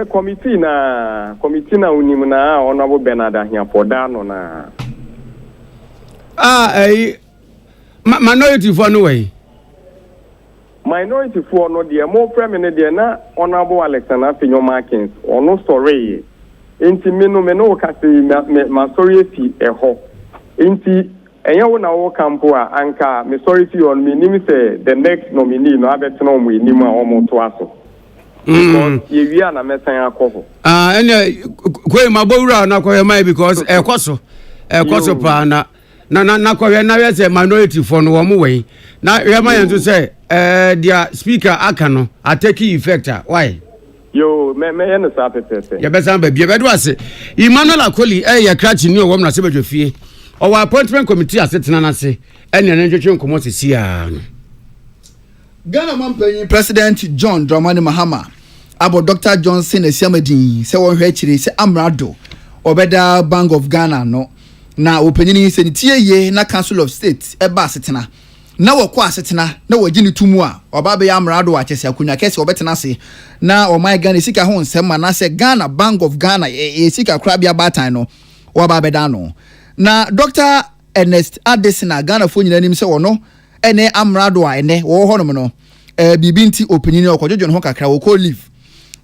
committee na unim na honorable Bernard Ahiapo da no na minority for no way minority for no de mo premier de na honorable Alexander Tinyomakin ono sorry enti me no ka se ma sorry fi eho enti enye na wo campo anka me sorry fi on me nim say the next nominee no abetena omo enim a omo to aso ye wi na mesan akọ ene kwai mabowura na kwai mai because ekoso pa na kwai na we say minority for no omo we na we mai nso say their speaker Akan no take effect why yo me yen sa petete ye besan ba bia bedo ase Emmanuel Akoli ye krachi ni o wom na se bedwofie our appointment committee asetena na se ene ne twetwe nkomo sesia no Ghana Mampanyin President John Dramani Mahama abo Dr. Johnson Esiamadin se won hwe chire se amrado obeda Bank of Ghana no na opanyini se ne tie ye na Council of State eba asetena na wokɔ asetena na wagyi ne tumu a ɔba be ya amrado a kyese akonya kɛse obetena se na ɔman Ghana sika ho nsɛm na se Ghana Bank of Ghana sika kra bia batan no ɔba bɛda no na Dr. Ernest Adesina Ghana fo nyina nim se wono ene amrado a ene wo hɔ no no bibi nti opanyini ɔkɔdwodwo no ho kakra wo ko leave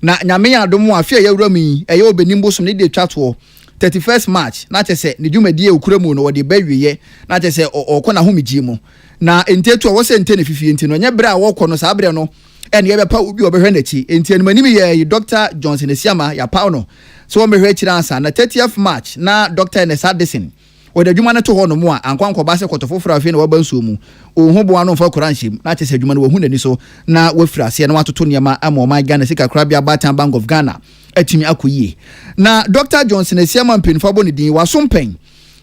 na nyame ya dom afia ya wura mi ɛyɛ obenimbo som ne de twato 31st March na kyese ne dwumadie okura mu no wo de bawiye na kyese ɔkɔ na homegye mu na entetu a wo se ente ne fifie enti no nya bere a wo kɔ no saa bere no ene ye bepa obi obehwe n'achi enti animanim ye Dr. Johnson Esiama ya pa no so wo mehwe achi ansa na 30th March na Dr. Ernest Addison wode adwuma no to hɔ no mu a ankwankɔ ba se kɔtɔfoforo afie na waba nsuo mu ohun bo ano mfa koranhyem na kyese adwuma no wahu n'ani so na wafira ase na watoto niema ama ɔman Ghana sika krabia Batan Bank of Ghana atumi akoyie na Dr. Johnson Esiama mpinfo abɔ ne din wasompen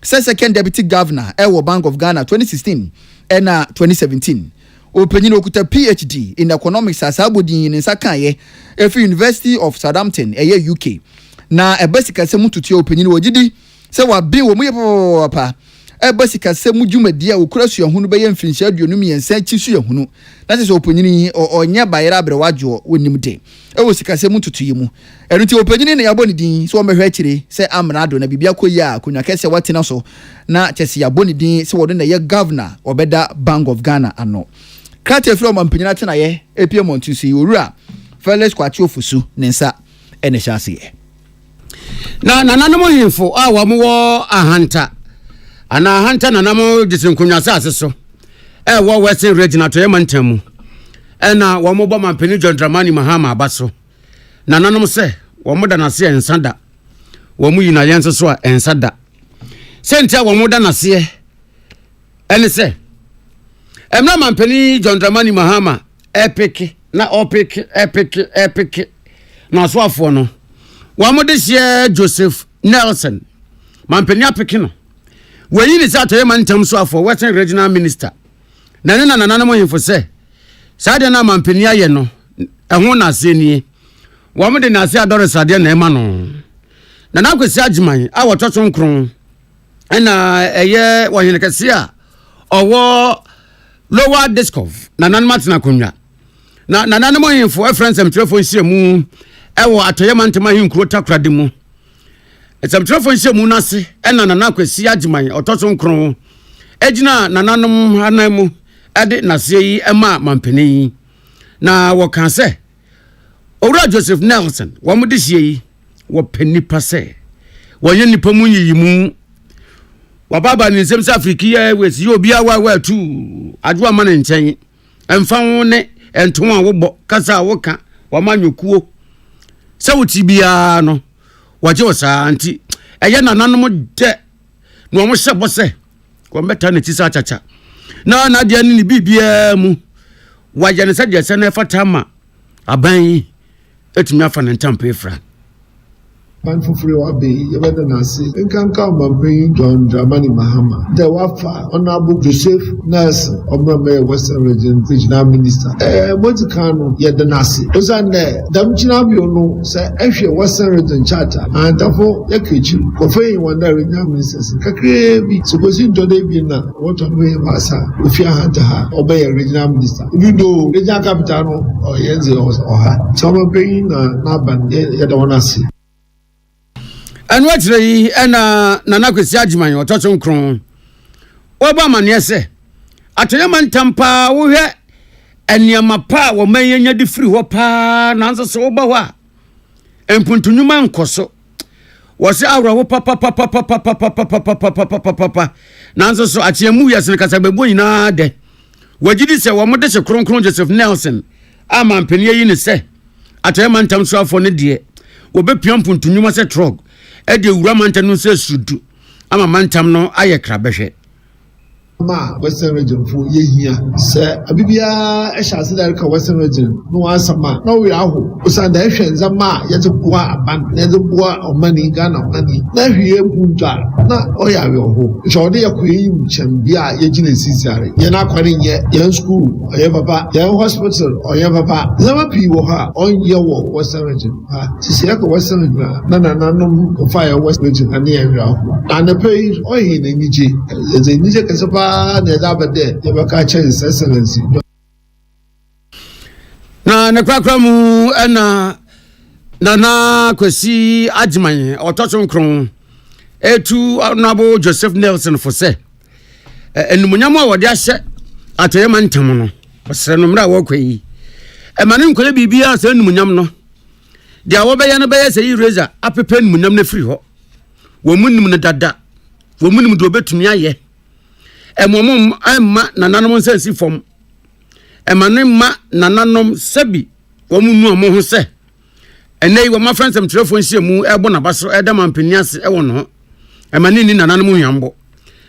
second deputy governor ewo Bank of Ghana 2016 and 2017 opanyini okuta PhD in economics asabodin in Sakaye efi University of Southampton UK na ebasika se mututu opanyini wogidi se wa bin wo mu papa ebasika se mudwumadia okura suahunu be yemfinhia aduonum yensa chi suahunu na se opanyini onye bayera abrewajo wonimde ewo sika se mututu yimu enu ti opanyini ne yabɔ ne din se wo mehwe akire se amrado na bibia koyia akonya kese watena so na chese yabɔ ne din se wodo na ye governor obeda Bank of Ghana ano krate from ampanyina tena ye epie montusi owura Felix Kwachi Ofusu ne nsa ene hyase ye na nanamo himfo a wa mo ahanta ana ahanta nanamo disenkunya asase so wo Western region to yemantamu ena wo mo boma mpani John Dramani Mahama abaso nanano se wo mo da nase ensada wo mo yina yenso so a ensada sentia wo mo da nase ene se emna mampani John Dramani Mahama epic na epic na so afo no wo mo de hie Joseph Nelson mampani epic no we ni sa to yemantam so afo Western Regional Minister na ne nanano mo himfo se sade na mampani aye no ehun na se nie wo mo de na se adore sade na ema no na na kwesi agiman a wototo nkron na eye wo hene kase a owo lower discof na nanmatena konwa na nanano mo himfo efrensem telefon hyiemu ewo atoyemantema hinkro takrade mu esem telefon hyiemu na se na na kwesi agiman ototo nkron ejina nananom hanamu ade na se yi ema mampani na wo kan se owura Joseph Nelson wo mo de hie yi wo panipa se wo ye nipa mu yiyimu wa baba ni nsem South Africa ye wesi obi awa tu adwo ma ne nchen emfa wo ne enton a wo bo kasa wo ka wa manyokuo se wo tibia no wo je wo sa anti eye nananom de no mo hye bo se ko meta ne ti sa chacha na dia ni bibia mu waje ne se na fatama aban etumi afa ne ntampe efra Panfufure wa be yebeda na se nkanka Mampani John Dramani Mahama the wafa honorable Joseph Nelson omrame Western Regional Minister motikano yeda na se ozane damchina bi ono se ehwe Western Region Charter and therefore yakechi kofeyin wanda regional ministers kakre bi suposi ndode bi na what on we basa ofia hanta ha obey regional minister even though regional capital no yenze oha so Mampani na ban yeda wona se anu atire yi na nana kwesi agiman ototo nkron oba mane se atoyama ntampa wo hwe eniama pa wo manyanya di free ho pa nanso so oba ho a empuntunuma nkoso wo se awra ho papa nanso so achiemu yesene kasabebo nyina de wagidi se wo mode se kronkron Joseph Nelson ama mpani yi ne se atoyama ntam so afo ne de wo be piam puntunuma se trog ede wura mantanu se sudu ama mantam no aye krabehwe ma Western region for ye here. Sir, Abibia, Eshasidaka Western region, no answer ma, no we are who. Usan the Asians are ma, yet a boa, and there's a boa of money, gun of money. Now here, Punja, not Oya, who. Shorty a queen, Chambia, Yajin Cesare. You're not quite yet, young school, or your papa, young hospital, or your papa. Never people her on your wall, Western region. Sisiaka Western region, no fire West region, and the area. And the page, or in Niji, as a Nija Casapa. Na ne kwakra mu na nana kwasi agyeman ototo nkron etu honorable Joseph Nelson for say enumunyam a wode ahye atoyema ntam no osere no mra wo kwayi e mane nkole bibia se enumunyam no dia wo beye no beye se eraser apepe enumunyam na firi ho wo munnim no dada wo munnim do betumi aye emomum emma nananom sensi fom emane ma nananom sabi wo munu omo ho se enei wo ma friends am telefon hye mu ebo na baso edam ampaniase e wo no emane ni nananom hwambo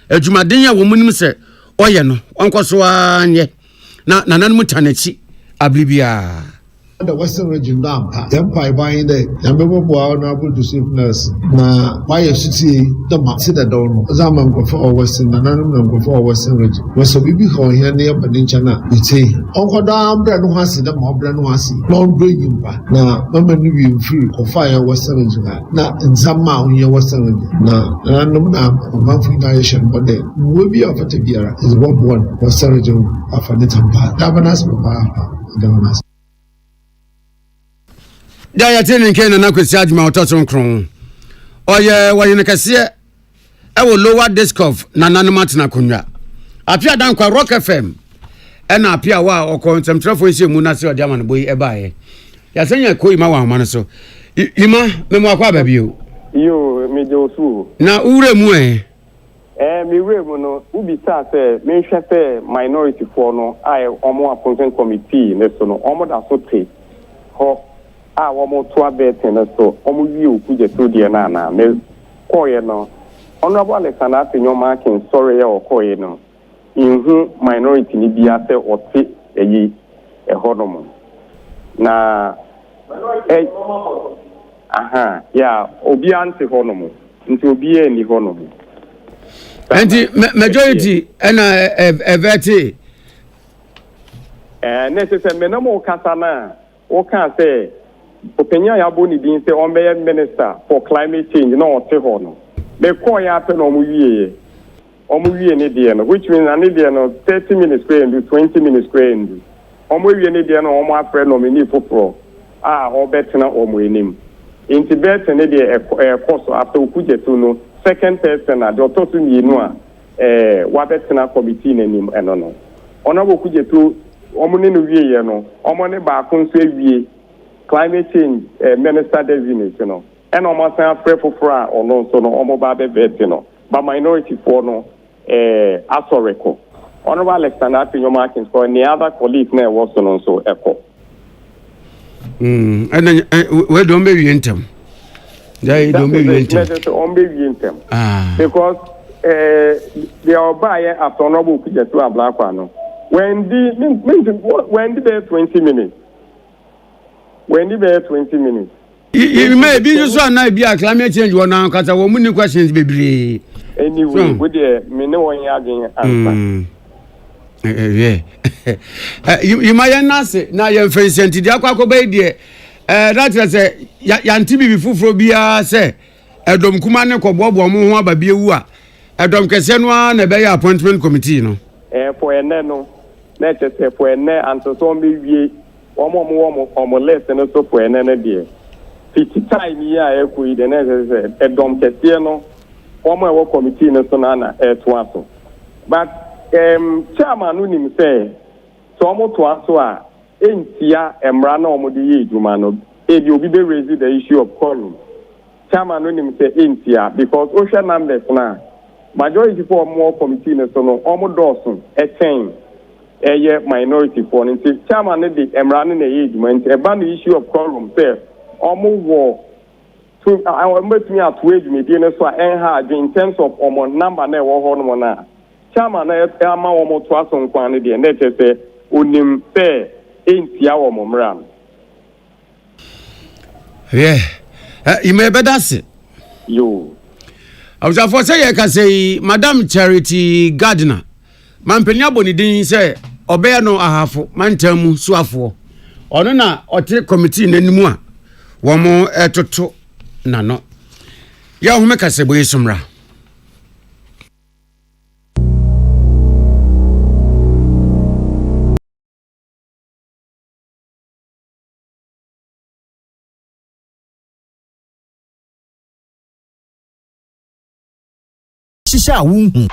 adwumaden ya wo munim se oye no onkoso anye na nananom tanachi ablibia the Western region down, Empire buying the Yambo honorable to save nurse. Now, why you city the Maxida Don, Zaman go for Western and Anam go for Western region. Was so we be going here near Peninsula. We say, Uncle Dam Branuasi, the mob Branuasi, don't bring him back. Now, Mamma knew free or fire Western region. Now, in some mountain here Western region. Now, and I know now, monthly nation, but then will be offered to be is one Western region of a little part. Governors, Governors. Daya tene nke na kwesi adwuma ototo nkron oye ne kase e wo lower desk of nananom na konwa apia dan kwa Rock FM na apia wa okontemtrafo ese mu na se odi amane boyi e baaye ya senya ko ima wa amane so ima memo akwa babio yo me de osu na ure mu mi ure mu no ubi sa se me hwe se minority for no ai omo appointment committee ne so no omo da so te ho womo to abet na so omo wi okuje to de na me koye no honorable Alexander Afinyoma kin sorry ya okoye no inhu minority ni bia se ote eyi honomo na ya obi ante honomo nti obi eni honomo anti majority na eveti necessary menamo kasa na o kan say opinion ya boni din say on be minister for climate change na o te ho no me ko ya pe no mu wie ne de no which means ani de no 30 minutes square and 20 minutes square and omo wie ne de no omo afre no me ni popro o betena omo enim inti bet ne de course after ukuje to no second person na do to ni nu a wa betena committee nenim eno no ona bo kuje to omo ne no wie ye no omo ne ba ko nso wie climate change minister designate no and almost after for ono so no omo ba be vet no but minority for no asoreko honorable Alexander Afinyoma kin for any other colleague na was no so echo and we don't be intem they don't be intem because they are by after honorable kuje to ablakwa no when the 20 minutes when the 20 minutes you may be just one night be a climate change one now because our many questions be anyway with the me no one answer you might not say now your friends and the akwa be there that say yanti bi fufuro bia say edom kuma ne kobobo mo ho aba bia wu a edom kese no na be appointment committee no for ene no na tete for ene anto so me wie omo less no so for ene na de fiti time ya ekoi de na say edom kese no omo e wo committee no so na to aso but chairman no nim say so omo to aso a entia emra na omo de ye edwuma no ebi obi be raise the issue of quorum chairman no nim say entia because ocean numbers na majority for more committee no so no omo dosun minority for nti chairman no de emra no na ye edwuma nti eba no issue of quorum say omo wo so I want me to edwuma die no so en ha in terms of omo number na wo ho no na chairman na ama wo mo to aso nkwan ne de na chese onim pe entia wo mo mra you may better say yo I was for say you can say Madam Charity Gardner man penya boni din say obeya no ahafo mantamu suafo ono na ote committee nanimu a wo mo etoto na no ya ho meka se boye sumra shisha wunhu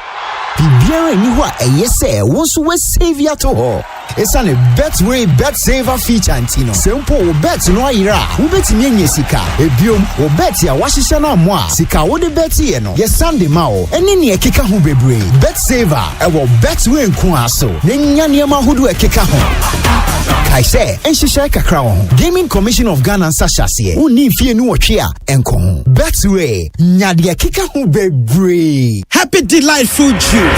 bibiara ni ho a eyese wonso we save ya to ho esa ne bet saver feature antino sempo wo bet no ayira wo betimi anya sika ebiom wo bet ya wahihye na mo a sika wo de bet ye no ye sande ma wo eni ne ekeka ho bebre bet saver e wo bet we nku aso ne nya ne ma hodo ekeka ho kai se enhihye kakra wo Gaming Commission of Ghana nsashase uni fie ni wotwe a enko ho bet we nya de ekeka ho bebre Happy delightful Jew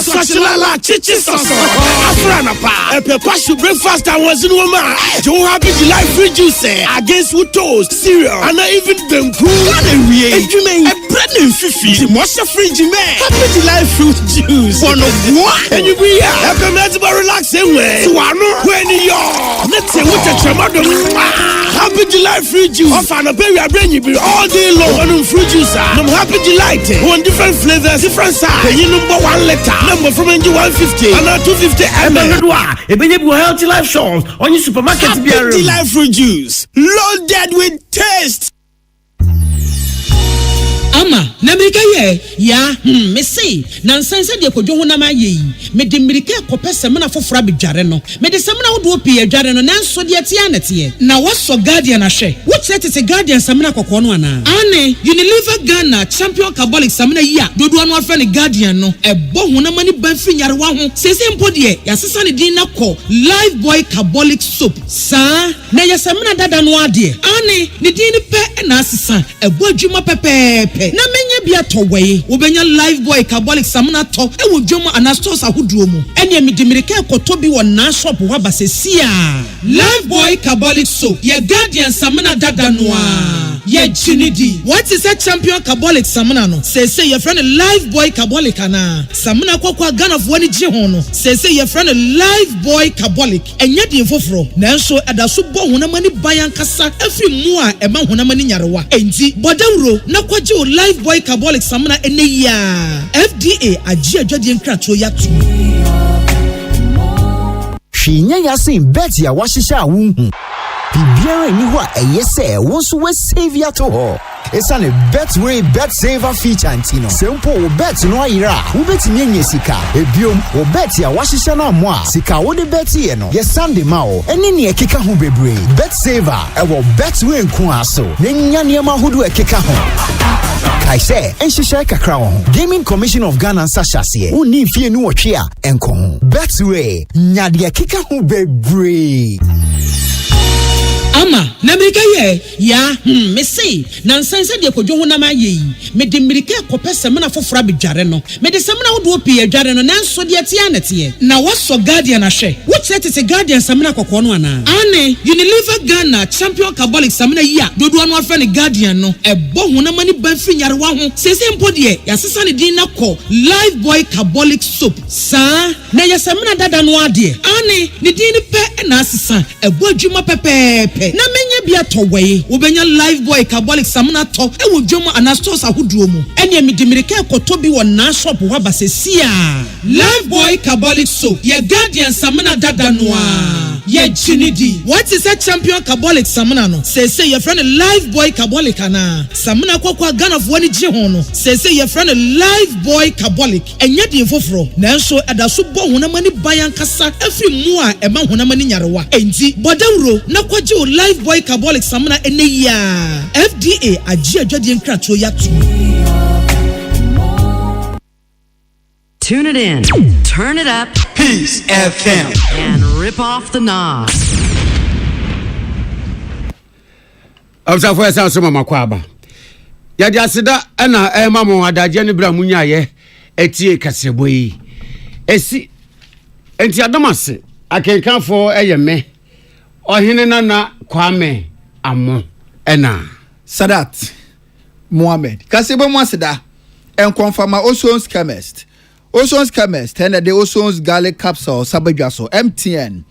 Swachilala chichi soso Afrana pa Epe pashu breakfast and was in woman Joe happy delightful juice against with toast cereal and even them cool a bread and fifi Mosha fridge man Happy delightful juice one of one and you be here relaxing way when you're let's say what a tremendous Happy delightful juice of an berry bring you all day long on fruit juice I'm happy delight one different flavors different size you number 1 liter number from 150 and 250 ml Ebenyebu healthy life shops on your supermarket Happy delightful juice loaded with taste Ama na America ye ya me say na nsanse de kodwo ho na ma ye me de America kopese me na fofora bedware no me de semna hodo pie adware no nanso de atia nete na waso guardian ahwe wo chetete guardian semna kokko no ana ane Unilever Ghana champion carbolic semna yi a dodo no afa ne guardian no ebo ho na mani ban finyare wa ho sese mpo de ya sesa ne din na ko live boy carbolic soap sa na ya semna dada no ade ane ne din pe na asesa ebo adwuma pepepe na menya bia towe obenya live boy carbolic samna to e wo dwom anastos ahoduo mu ene mi demirika ekoto bi wo na shop wa basesia live boy carbolic soap ye guardian samna dada noa ye chinidi what is a champion carbolic samna no say your friend live boy carbolic ana samna kwakwa Ghana of wani ji ho no say your friend live boy carbolic enye de foforo nanso adaso bo honamani bayan kasa afri mu a ema honamani nyarewa enti bodawro na kwaje live boy carbolic samna eneya FDA aji adwade nkrato yato hwinya yasin bet ya wahihye a wunhu bibiara ni ho a eyese wonso we save ya to ho esa ne bet saver feature antino sempo wo bet no ayira wo betimi anya sika ebiom wo bet ya wahihye na mo a sika wo de bet ye no ye sande ma wo eni ne ekeka ho bebre bet saver e wo bet we nku aso ne nya ne ma hodo ekeka ho kai se enhihye kakra wo Gaming Commission of Ghana nsashase uni fie ni wotwe a enko ho bet we nya de ekeka ho bebre Ama na America ye ya me say na nsanse de kodwo ho na ma ye me de America kopese me na fofora bedware no me de semna hodo pie adware no nanso de atia nete na waso guardian ahwe wo chetete guardian semna kokko no ana ane Unilever Ghana champion carbolic semna yi a dodo no afa ne guardian no ebo ho na mani ban finyare wa ho sese mpo de ya sesa ne din na ko live boy carbolic soap sa na ya semna dada no ade ane ne din pe na asesa ebo adwuma pepepe na menya bia towe obenya live boy carbolic samna to e wo dwom anastos ahoduo mu ene mi demirika ekoto bi wo na shop wa basesia live boy carbolic soap ye guardian samna dada noa ye chinidi what is a champion carbolic samna no say your friend live boy carbolic ana samna kwakwa Ghana of wani ji ho no say your friend live boy carbolic enye de foforo nanso adaso bo honamani bayan kasa afri mu a ema honamani nyarewa enti bodawro na kwaje live boy carbolic samna eneya FDA aji adwade nkrato yato. Tune it in, turn it up, Peace FM, and rip off the knobs. Awsa fo esa so mama kwaba ya dia sida na mama adaje ne bra munya ye etie kaseboyi esi enti adomase akenkanfo eyeme ohene nana Kwame Amo ena Sadat Mohammed Kasibo Mwasida enkonfama Oson's Chemist and the Oson's garlic capsule sabajwaso MTN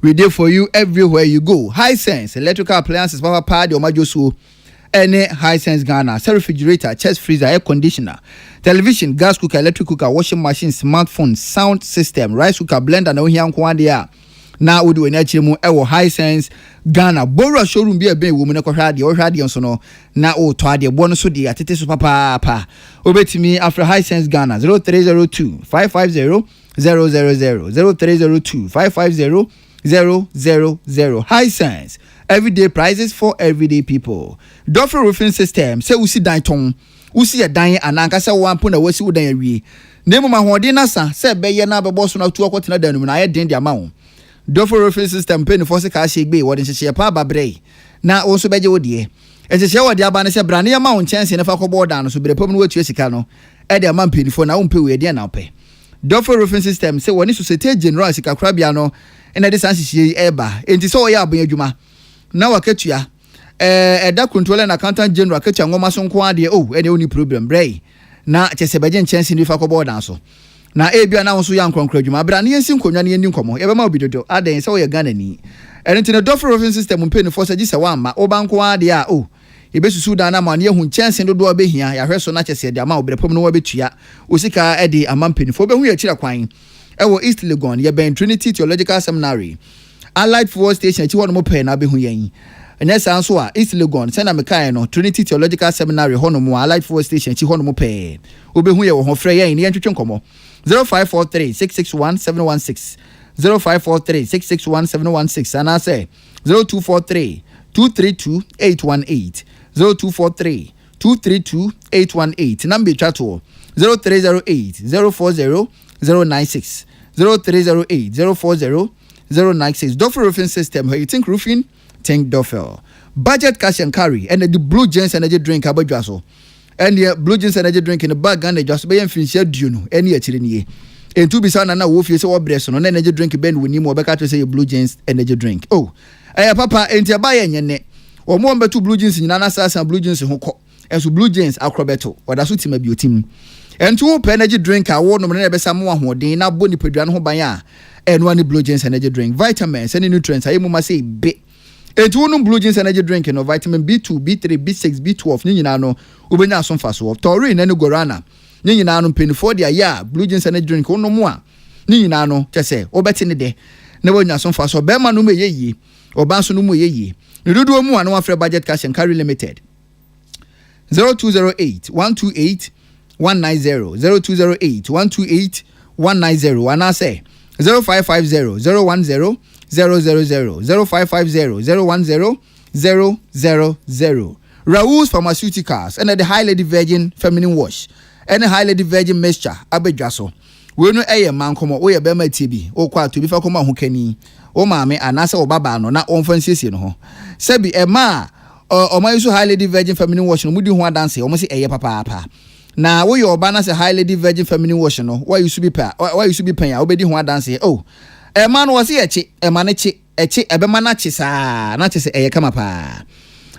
we there for you everywhere you go. High Sense electrical appliances papa party omajosu any High Sense Ghana refrigerator, chest freezer, air conditioner, television, gas cooker, electric cooker, washing machine, smartphone, sound system, rice cooker, blender na ohian kwande na we do enachi mu ewo High Sense Ghana borrow showroom be a woman ko hwade o hwade nso no na o to ade bo no so de atete so papa obetimi after High Sense Ghana 0302 550 000 0302 550 000 High Sense everyday prices for everyday people. Duffer roofing system say we see dan ton we see a dan ananka say one put na we see we dan awie nemu ma hode na sa say be ye na be boss na tu akotena dan mu na ye den dia ma wo Duffer roofing system pay no for say ka shegbe wo den hye pa babre na wo so beje wo de ehye wo de aba na say brane ye ma wo chance ne fa ko board dan so bre pom no watu sika no e de ma mpeni for na wo mpe we de na pe Duffer roofing system say woni society general sika krabia no ena de sanhye eba enti so ya abon adwuma na wakatua da controller and accountant general katua ngoma so nko ade ene oni problem brey na chesebeje nchense ni fa ko board so na ebia na won so ya nkronkro adwuma bra na yensi nkonwa na yeni nkomo ye be ma obidodo aden se wo ye Ghana ni ene ntine Duffer roofing system mpe ni force gise wa ma oba nko ade a ye besusu da na ma na ye hu nchense dodo obehia ya hweso na chese de ama obrepom no wabetua osika ede amampeni fo behu ya kira kwan ewo East Legon ye ben Trinity Theological Seminary Allied Force Station chi wono mo pe na behu yen enya san so a East Legon send am kai no Trinity Theological Seminary hono mo Allied Force Station chi hono mo pe obehu ye wo ho frɛ yen ne ntwetwe nkomo 0543 661 716 0543 661 716 and I say 0243 232 818 0243 232 818 number chato 0308 040 096 0308 040 096 Duffer roofing system. How you think roofing? Think Duffer. Budget cash and carry and the Blue Jeans energy drink abadwaso. And the Blue Jeans energy drink in the bag and just be finish duno any achiriniye. And to be son and wolf you say what breast on energy drink ben we need more back to say Blue Jeans energy drink. Oh, papa and your buy and or more but two Blue Jeans in Nana Sass and Blue Jeans in and so Blue Jeans acrobato or that's what him team. And two energy drink I warn no never someone who de na boni pedran ho banya. And one Blue Jeans energy drink, vitamins, any nutrients. I must say B. And two Blue Jeans energy drink, no vitamin B2, B3, B6, B12. Nina no, ubena some fast of taurine and guarana. Nina no penny for the ya Blue Jeans energy drink, no more. Nina no, just say, or better in the day. Never na some fast or Bema no me ye, or Bansu no ye. You do more no after budget cash and carry limited. 0208 128 190 0208 128 190 and I say 0550 010 000 0550 010 000 Raoul's Pharmaceuticals and the High Lady Virgin Feminine Wash and the High Lady Virgin Mixture abedwaso we no man komo we be ma TB o kwa to bi fa komo ahokani o maame anase o baba no na on fansiesie no ho sebi ma o ma yusu High Lady Virgin Feminine Wash no mudi ho adanse o mo se papa na wo yo ba na se High Lady Virgin Feminine Wash no why you should be pen ya obedi ho adanse oh man wo se echi man echi ebe man na chi saa na chi se kama pa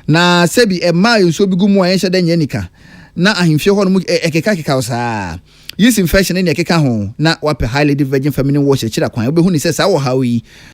na sebi ma you so bi gumu ayen hyeda nyanika na ahemfie ho no ekeka saa yeast infection ne ekeka ho na wape High Lady Virgin Feminine Wash kira kwan obehu ni se saa wo hawi